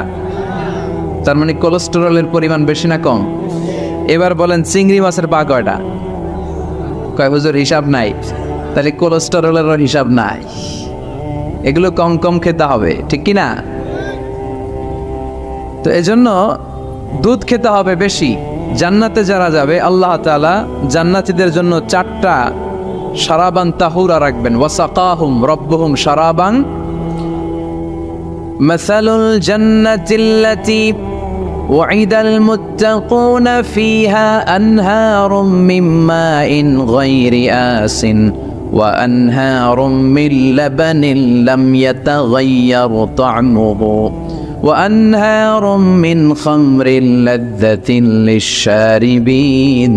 তার মানে কোলেস্টেরলের পরিমাণ বেশি না কম? এবার বলেন চিংড়ি মাছের পা কয়টা? কয় হুজুর হিসাব নাই। তাহলে কোলেস্টেরলেরও হিসাব নাই। এগুলো কম কম খেতে হবে, ঠিক কি না? তো এজন্য দুধ খেতে হবে বেশি। জান্নাতে যারা যাবে আল্লাহ তাআলা জান্নাতীদের জন্য 4টা শারাবান তাহুরা রাখবেন। ওয়াসাকাহুম রাব্বুহুম শারাবান মাসালুল জান্নাতিল্লাতী ওয়াইদাল মুত্তাকুনা ফিহা আনহারুম মিন মাইন গায়রি আসিন ওয়া আনহারুম মিন লাবানিন লাম ইয়াতাগায়্যার তা'মুহু وأنهار من خمر لذة للشاربين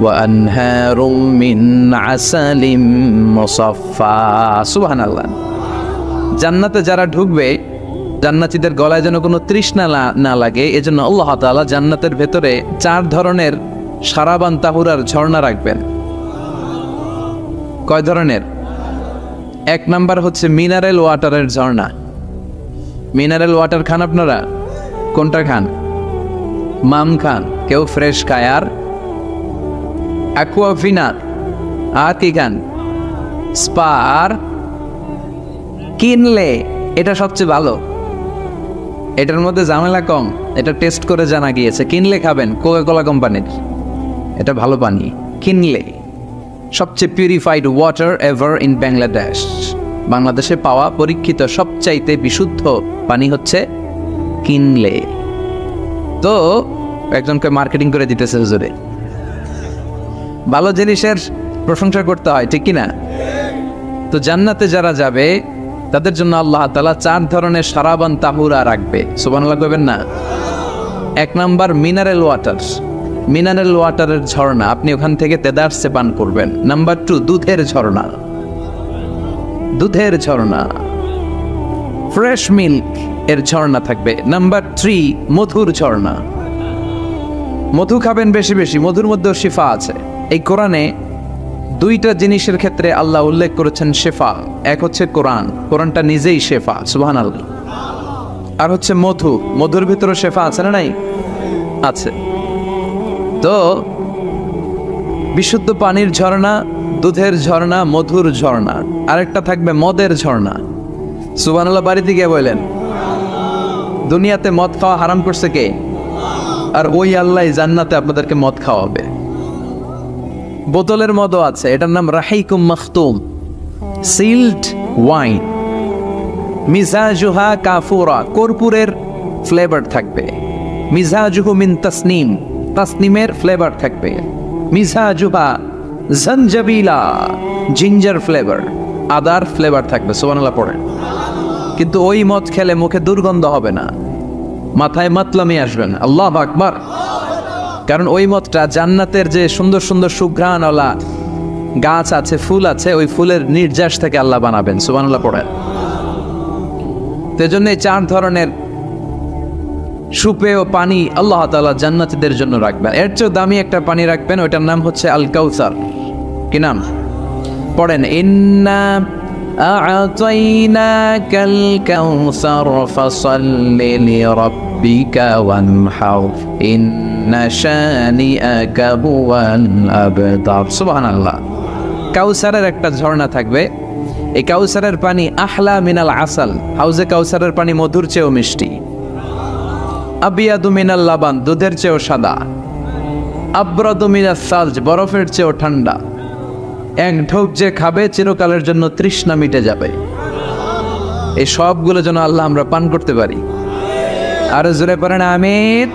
وأنهار من عسل مصفى سبحان الله। জান্নাতে যারা ঢুকবে জান্নাতীদের গলায় যেন কোনো তৃষ্ণা না লাগে, এজন্য আল্লাহ তাআলা জান্নাতের ভেতরে 4 ধরনের শারাবান তাহুরার ঝর্ণা রাখবেন। কয় ধরনের? 1 নাম্বার হচ্ছে মিনারেল ওয়াটারের ঝর্ণা। মিনারেল ওয়াটার খান আপনারা? কোনটা খান? মাম খান, কেউ ফ্রেশ খায়, আর অ্যাকুয়াফিনা, আর কি খান? স্পা, আর কিনলে। এটা সবচেয়ে ভালো, এটার মধ্যে ঝামেলা কম, এটা টেস্ট করে জানা গিয়েছে। কিনলে খাবেন, কোকা-কোলা কোম্পানির, এটা ভালো পানি। কিনলে সবচেয়ে purified water ever in Bangladesh. বাংলাদেশে পাওয়া পরীক্ষিত সবচাইতে বিশুদ্ধ পানি হচ্ছে কিনলে। তো একজনকে মার্কেটিং করে দিতেছে হুজুরে। ভালো জিনিসের প্রশংসা করতে হয়, ঠিক কিনা? তো জান্নাতে যারা যাবে তাদের জন্য আল্লাহ তাআলা 4 ধরনের শারাবান তাহুরা রাখবে। সুবহানাল্লাহ কইবেন না? 1 নাম্বার মিনারেল ওয়াটার, মিনারেল ওয়াটারের ঝর্ণা, আপনি ওখান থেকে তেদারসে পান করবেন। নাম্বার 2 দুধের ঝর্ণা, দুধের ঝর্ণা, ফ্রেশ মিল্ক এর ঝর্ণা থাকবে। নাম্বার 3 মধুর ঝর্ণা, মধু খাবেন বেশি বেশি, মধুর মধ্যেও শিফা আছে। এই কোরআনে 2টা জিনিসের ক্ষেত্রে আল্লাহ উল্লেখ করেছেন শেফা। এক হচ্ছে কোরআন, কোরআনটা নিজেই শেফা, সুবহানাল্লাহ। আর হচ্ছে মধু, মধুর ভিতরে শেফা আছে না নাই? আছে। তো বিশুদ্ধ পানির ঝর্ণা, দুধের ঝর্ণা, মধুর ঝর্ণা, আরেকটা থাকবে মদের ঝর্ণা। সুবহানাল্লাহ বাড়িতে গিয়ে বললেন, দুনিয়াতে মদ খাওয়া হারাম করছে কে? আর ওই আল্লাহ জান্নাতে আপনাদেরকে মদ খাওয়াবে। বোতলের মদও আছে, এটার নাম রাহিকুম মাখতুম, সিল্ড ওয়াইন। মিজাজুহা কাফুরা, কর্পূরের ফ্লেভার থাকবে। মিজাজুহু মিন তাসনিম, তাসনিমের ফ্লেভার থাকবে। মিজাজুহা জঞ্জাবিলা, জিঞ্জার ফ্লেভার, আদার ফ্লেভার থাকবে। সুবহানাল্লাহ পড়েন। কিন্তু ওই মদ খেলে মুখে দুর্গন্ধ হবে না, মাথায় মাতলামি আসবে না। আল্লাহু আকবার। কারণ ওই মদটা জান্নাতের যে সুন্দর সুন্দর সুঘ্রাণওয়ালা গাছ আছে, ফুল আছে, ওই ফুলের নির্যাস থেকে আল্লাহ বানাবেন। সুবহানাল্লাহ পড়েন। সেজন্য এই 4 ধরনের সুপেয় পানি আল্লাহ তাআলা জান্নাতীদের জন্য রাখবেন। এর চেয়ে দামি একটা পানি রাখবেন, ওইটার নাম হচ্ছে আল কাউসার। কি নাম? পড়েন, ইন্না আ'তাইনাকাল কাউসার ফাসাল্লি লিরাব্বিকা ওয়ানহার ইন্না শানিআকা হুয়াল আবতার। সুবহানাল্লাহ। কাউসারের একটা ঝর্ণা থাকবে, এই কাউসারের পানি আহলা মিনাল আসাল, হাউজে কাউসারের পানি মধুর চেয়েও মিষ্টি। আবিয়াদু মিনাল লাবান, দুধের চেয়েও সাদা। আবরাদু মিনাস সালজ, বরফের চেয়েও ঠান্ডা। এক ঢোক যে খাবে চিরকালের জন্য তৃষ্ণা মিটে যাবে। এই সবগুলো যেন আল্লাহ আমরা পান করতে পারি। আর জোরে পড়েন আমিন।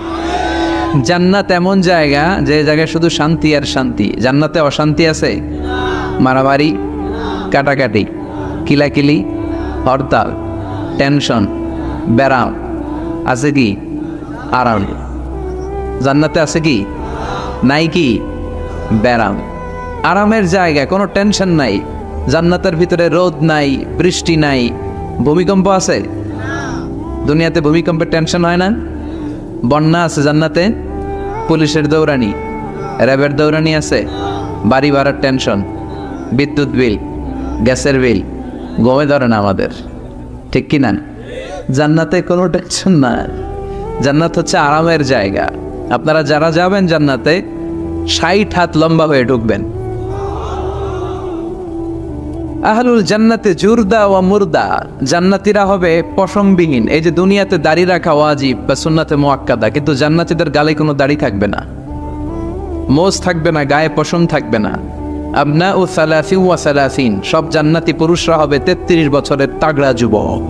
জান্নাত এমন জায়গা, যে জায়গায় শুধু শান্তি আর শান্তি। জান্নাতে অশান্তি আছে? মারামারি, কাটাকাটি, কিলাকিলি, হরতাল, টেনশন, ব্যারাম আছে কি? আরাম। জান্নাতে আছে কি? নাই কি? ব্যারাম। আরামের জায়গা, কোনো টেনশন নাই। জান্নাতের ভিতরে রোদ নাই, বৃষ্টি নাই, ভূমিকম্প আছে? দুনিয়াতে ভূমিকম্পের টেনশন হয় না? বন্যা আছে জান্নাতে? পুলিশের দৌড়ানি, র্যাবের দৌড়ানি আছে? বাড়ি ভাড়ার টেনশন, বিদ্যুৎ বিল, গ্যাসের বিল, গমে ধরে না আমাদের, ঠিক কি না? জান্নাতে কোনো টেনশন না। জান্নাত হচ্ছে আরামের জায়গা। আপনারা যারা যাবেন জান্নাতে 60 হাত লম্বা হয়ে ঢুকবেন। আহলুল জান্নাতে জুরদা ওয়া মুরদা, জান্নাতীরা হবে পশমবিহীন। এই যে দুনিয়াতে দাড়ি রাখা ওয়াজিব বা সুন্নাতে মুআক্কাদা, কিন্তু জান্নাতীদের গালে কোনো দাড়ি থাকবে না, মোজ থাকবে না, গায়ে পশম থাকবে না। আবনাউ সালাসি ওয়া সালাসিন, সব জান্নাতি পুরুষরা হবে 33 বছরের তাগড়া যুবক।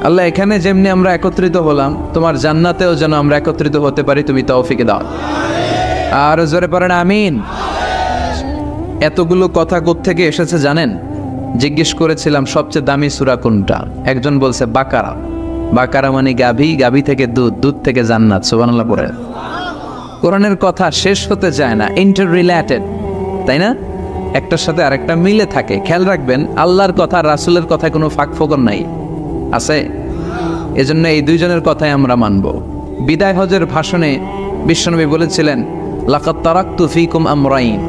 আল্লাহ এখানে যেমনি আমরা একত্রিত হলাম, তোমার জান্নাতেও যেন আমরা একত্রিত হতে পারি, তুমি তৌফিক দাও। আর জোরে পড়েন আমিন। এতগুলো কথা কোত্থেকে এসেছে জানেন? জিজ্ঞেস করেছিলাম সবচেয়ে দামি সূরা কোনটা? একজন বলছে বাকারা। বাকারা মানে গাভী, গাভী থেকে দুধ, দুধ থেকে জান্নাত। সুবহানাল্লাহ পড়ে। কোরআনের কথা শেষ হতে চায় না, ইন্টার রিলেটেড, তাই না? একটার সাথে আরেকটা মিলে থাকে। খেয়াল রাখবেন, আল্লাহর কথা রাসূলের কথায় কোনো ফাঁক ফোকর নাই, আছে? এজন্য এই দুইজনের কথাই আমরা মানব। বিদায় হজের ভাষণে বিশ্বনবী বলেছিলেন, লাকাদ তারাকতু ফীকুম আমরাইন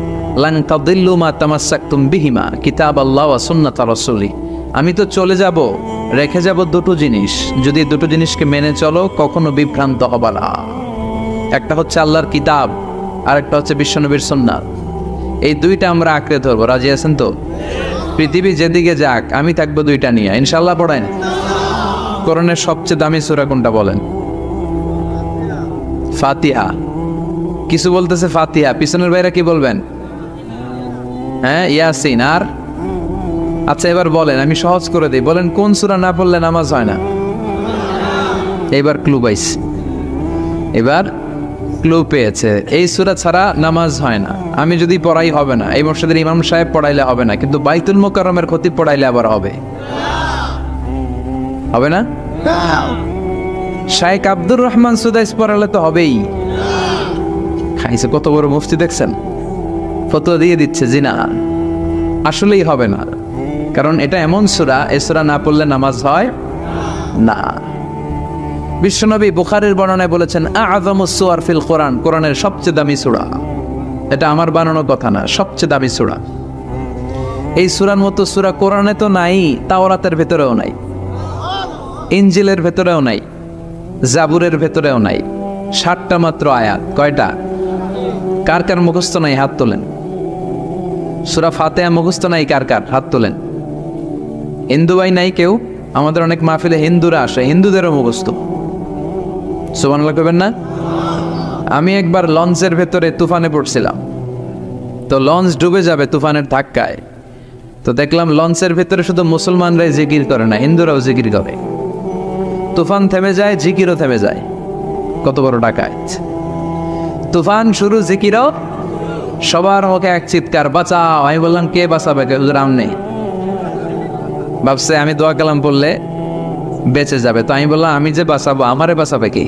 লান তাদিল্লু মা তামাসসাকতুম বিহিমা কিতাবাল্লাহ ওয়া সুন্নাতা রাসূলি। আমি তো চলে যাব, রেখে যাব দুটো জিনিস, যদি দুটো জিনিসকে মেনে চলো কখনো বিভ্রান্ত হবে না। একটা হচ্ছে আল্লাহর কিতাব, আর একটা হচ্ছে বিশ্বনবীর সুন্নাত। এই দুইটা আমরা আঁকড়ে ধরবো। রাজি আছেন তো? পৃথিবী যেদিকে যাক আমি থাকবো দুইটা নিয়ে, ইনশাআল্লাহ। পড়েন। কোরআনের সবচেয়ে দামি সূরা কোনটা বলেন? ফাতিহা। কিছু বলতেছে ফাতিহা, পিছনের ভাইরা কি বলবেন? হ্যাঁ, ইয়াসিন। আর আচ্ছা এবার বলেন, আমি সহজ করে দিই, বলেন কোন সূরা না পড়লে নামাজ হয় না? এবার ক্লু পাইছে, এবার ক্লু পেয়েছে। এই সূরা ছাড়া নামাজ হয় না। আমি যদি পড়াই হবে না, এই মসজিদের ইমাম সাহেব পড়াইলে হবে না, কিন্তু বাইতুল মুকাররমের খতিব পড়াইলে আবার হবে। হবে না? শাইখ আব্দুর রহমান সুদাইস পড়ালে তো হবেই। খাইছে কত বড় মুফতি দেখছেন, ফতোয়া দিয়ে দিচ্ছে জি না, আসলেই হবে না। কারণ এটা এমন সূরা, এই সূরা না পড়লে নামাজ হয় না। বিশ্বনবী বুখারীর বর্ণনায় বলেছেন, আ'যামুস সুওয়ার ফিল কোরআন, কোরআনের সবচেয়ে দামি সূরা। এটা আমার বানানো কথা না, সবচেয়ে দামি সূরা। এই সূরার মতো সূরা কোরআনে তো নাই, তাওরাতের ভেতরেও নাই। ইনজিলের ভেতরেও নাই, জাবুরের ভেতরেও নাই। 60টা মাত্র আয়াত। কয়টা? কার কার মুখস্থ নাই হাত তোলেন। সূরা ফাতিহা মুখস্থ নাই কার কার হাত তোলেন। হিন্দু ভাই নাই কেউ? আমাদের অনেক মাহফিলে হিন্দুরা আসে, হিন্দুদেরও মুখস্থ। সুবহানাল্লাহ কইবেন না? আমি একবার লঞ্চের ভেতরে তুফানে পড়ছিলাম, তো লঞ্চ ডুবে যাবে তুফানের ধাক্কায়। তো দেখলাম লঞ্চের ভেতরে শুধু মুসলমানরাই জিকির করে না, হিন্দুরাও জিকির করে। তুফান থেমে যায়, জিকিরও থেমে যায়। কত বড় ডাকাত! তুফান শুরু, জিকিরও। সবার মুখে এক চিৎকার, বাঁচাও। আমি বললাম কে বাঁচাবে? হুজুর আমনে। ভাবছে আমি দোয়া কালাম পড়লে বেঁচে যাবে, তো আমি বললাম আমি যে বাঁচাবো, আমারে বাঁচাবে কি?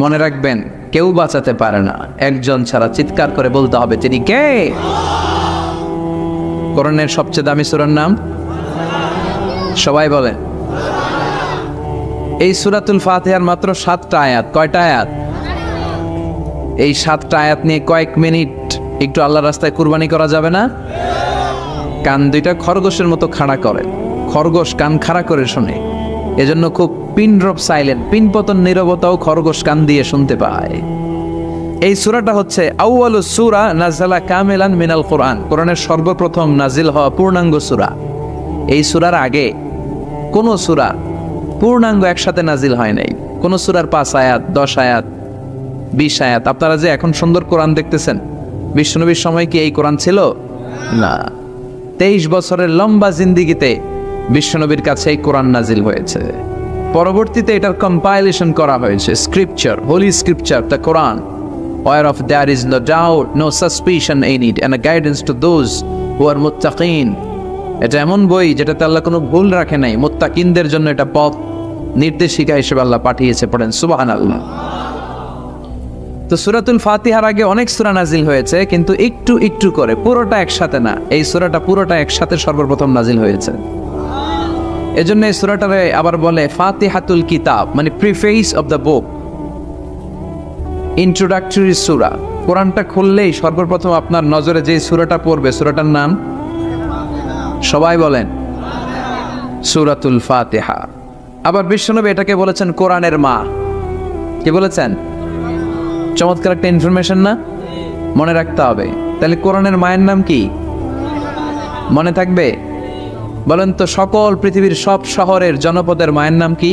মনে রাখবেন, কেউ বাঁচাতে পারে না, একজন ছাড়া। চিৎকার করে বলতে হবে তিনি কে। কোরআনের সবচেয়ে দামি সূরার নাম সবাই বলেন। এই সূরাতুল ফাতিহার মাত্র 7টা আয়াত। কয়টা আয়াত? এই 7টা আয়াত নিয়ে কয়েক মিনিট একটু আল্লাহর রাস্তায় কুরবানি করা যাবে না? কান দুইটা খরগোশের মতো খাড়া করে, খরগোশ কান খাড়া করে শোনে, এজন্য খুব পিন ড্রপ সাইলেন্ট, পিন পতন নীরবতাও খরগোশ কান দিয়ে শুনতে পায়। এই সূরাটা হচ্ছে আউয়ালুস সূরা নাযালা কামিলান মিনাল কোরআন, কোরআনের সর্বপ্রথম নাজিল হওয়া পূর্ণাঙ্গ সূরা। এই সূরার আগে কোন সূরা পূর্ণাঙ্গ একসাথে নাজিল হয় নাই। কোন সূরার 5 আয়াত, 10 আয়াত, 20 আয়াত। আপনারা যে এখন সুন্দর কোরআন দেখতেছেন, বিশ্বনবীর সময় কি এই কোরআন ছিল? না। 23 বছরের লম্বা জিন্দিগিতে বিশ্বনবীর কাছে এই কোরআন নাজিল হয়েছে। পরবর্তীতে এটার কম্পাইলেশন করা হয়েছে, scripture, holy scripture, the Quran, whereof there is no doubt, no suspicion in it, and a guidance to those who are muttaqin. এটা এমন বই যেটাতে আল্লাহ কোনো ভুল রাখে নাই, মুত্তাকিনদের জন্য এটা পথ নির্দেশিকা হিসেবে আল্লাহ পাঠিয়েছে। পড়েন সুবহানাল্লাহ। তো সূরাতুল ফাতিহার আগে অনেক সূরা নাজিল হয়েছে, কিন্তু একটু একটু করে, পুরোটা একসাথে না। এই সূরাটা পুরোটা একসাথে সর্বপ্রথম নাজিল হয়েছে। এজন্য এই সূরাটারে আবার বলে ফাতিহাতুল কিতাব, মানে preface of the book, introductory সূরা। কোরআনটা খুললেই সর্বপ্রথম আপনার নজরে যে সূরাটা পড়বে, সূরাটার নাম সবাই বলেন সূরাতুল ফাতিহা। আবার বিশ্বনবী এটাকে বলেছেন কোরআনের মা। কি বলেছেন? চমৎকার একটা ইনফরমেশন না? মনে রাখতে হবে। তাহলে কোরআনের মায়ের নাম কি মনে থাকবে? বলেন তো, সকল পৃথিবীর সব শহরের জনপদের মায়ের নাম কি?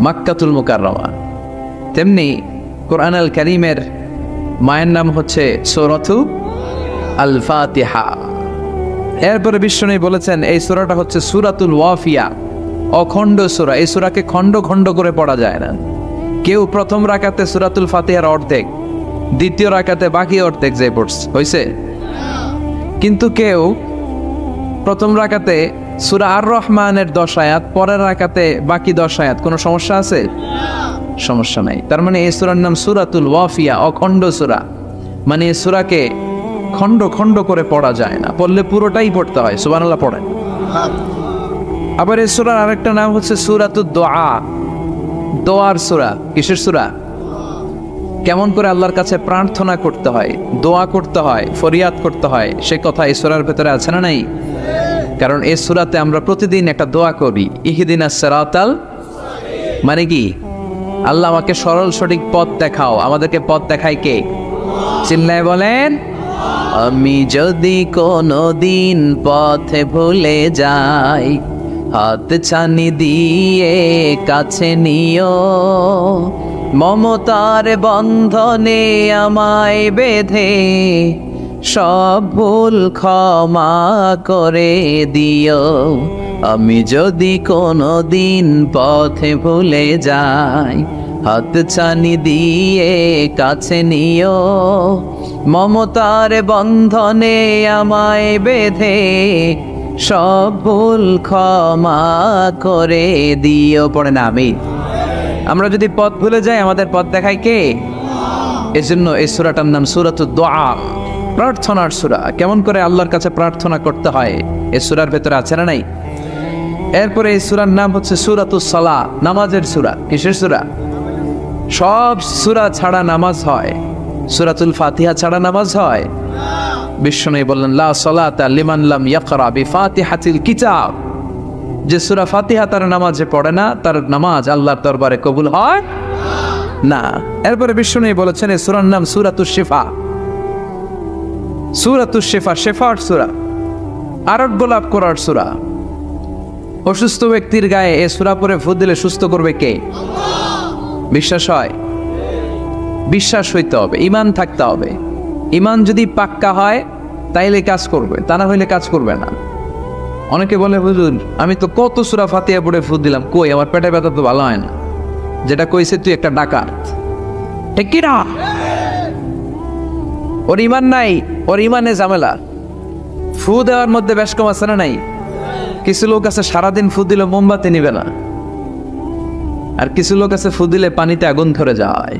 মাক্কাতুল মুকাররমা। তেমনি কোরআন আল কারীমের মায়ের নাম হচ্ছে সূরাতু আল ফাতিহা। এরপরে বিশ্বনবী বলেছেন এই সূরাটা হচ্ছে সূরাতুল ওয়াফিয়া, অখণ্ড সূরা। এই সূরাকে খণ্ড খণ্ড করে পড়া যায় না। কেউ প্রথম রাকাতে সূরাতুল ফাতিহার অর্ধেক, দ্বিতীয় রাকাতে বাকি অর্ধেক যে পড়ছে হইছে। কিন্তু কেউ প্রথম রাকাতে সূরা আর রহমানের 10 আয়াত, পরের রাকাতে বাকি 10 আয়াত। কোনো সমস্যা আছে? সমস্যা নাই। তার মানে এই সূরার নাম সূরাতুল ওয়াফিয়া, অখণ্ড সূরা। মানে এই সূরাকে খণ্ড খণ্ড করে পড়া যায় না, পড়লে পুরোটাই পড়তে হয়। সুবহানাল্লাহ পড়েন। আবার এই সূরার আরেকটা নাম হচ্ছে সূরাতুদ দুআ, দোয়ার সূরা। কিসের সূরা? কেমন করে আল্লাহর কাছে প্রার্থনা করতে হয়, দোয়া করতে হয়, ফরিয়াদ করতে হয়, সে কথা এই সূরার ভেতরে আছে না নাই? কারণ এই সূরাতে আমরা প্রতিদিন একটা দোয়া করি, ইহদিনাস সিরাতাল, মানে কি? আল্লাহ আমাকে সরল সঠিক পথ দেখাও। আমাদেরকে পথ দেখায় কে? চিল্লায় বলেন। আমি যদি কোনো দিন পথে ভুলে যাই, হাত ছানি দিয়ে কাছে নিও, মমতার বন্ধনে আমায় বেঁধে সব ভুল ক্ষমা করে দিও। আমি যদি কোনো দিন পথে ভুলে যাই, হাত ছানি দিয়ে কাছে নিও, মমতার বন্ধনে আমায় বেঁধে সব ভুল ক্ষমা করে দিও। পড়ে না আমি। আমরা যদি পথ ভুলে যাই, আমাদের পথ দেখায় কে? এজন্য এই সূরাটার নাম সূরাতুদ দুআ, প্রার্থনার সূরা। কেমন করে আল্লাহর কাছে প্রার্থনা করতে হয় এই সূরার ভেতরে আছে না নাই? এরপরে এই সূরার নাম হচ্ছে সূরাতুস সালাহ, নামাজের সূরা। কিসের সূরা? সব সূরা ছাড়া নামাজ হয়, সূরাতুল ফাতিহা ছাড়া নামাজ হয়? বিশ্বনবী বললেন লা সালাতা লিমান লাম ইয়াকরা বিফাতিহাতিল কিতাব। যে সূরা ফাতিহা তার নামাজে পড়ে না, তার নামাজ আল্লাহর দরবারে কবুল হয় না। এরপরে বিষ্ণু বলেছেন এই সূরার নাম সূরাতুশ শিফা। সূরাতুশ শিফা, শেফার সূরা, আরোগ্য লাভ করার সূরা। অসুস্থ ব্যক্তির গায়ে এই সূরা পড়ে ফু দিলে সুস্থ করবে কে? বিশ্বাস হয়? বিশ্বাস হইতে হবে, ঈমান থাকতে হবে। ঈমান যদি পাক্কা হয় তাইলে কাজ করবে, তা না হইলে কাজ করবে না। অনেকে বলে হুজুর আমি তো কত সূরা ফাতিহা পড়ে ফু দিলাম, কই আমার পেটে ব্যথা তো ভালো হয় না। যেটা কইছে তুই একটা ডাকাত, ঠিক কি না? ওর ঈমান নাই, ওর ঈমানে ঝামেলা। ফু দেওয়ার মধ্যে বেশ কম আছে না নাই? কিছু লোক আছে সারাদিন ফু দিলে মোমবাতি নিবে না, আর কিছু লোক আছে ফু দিলে পানিতে আগুন ধরে যায়।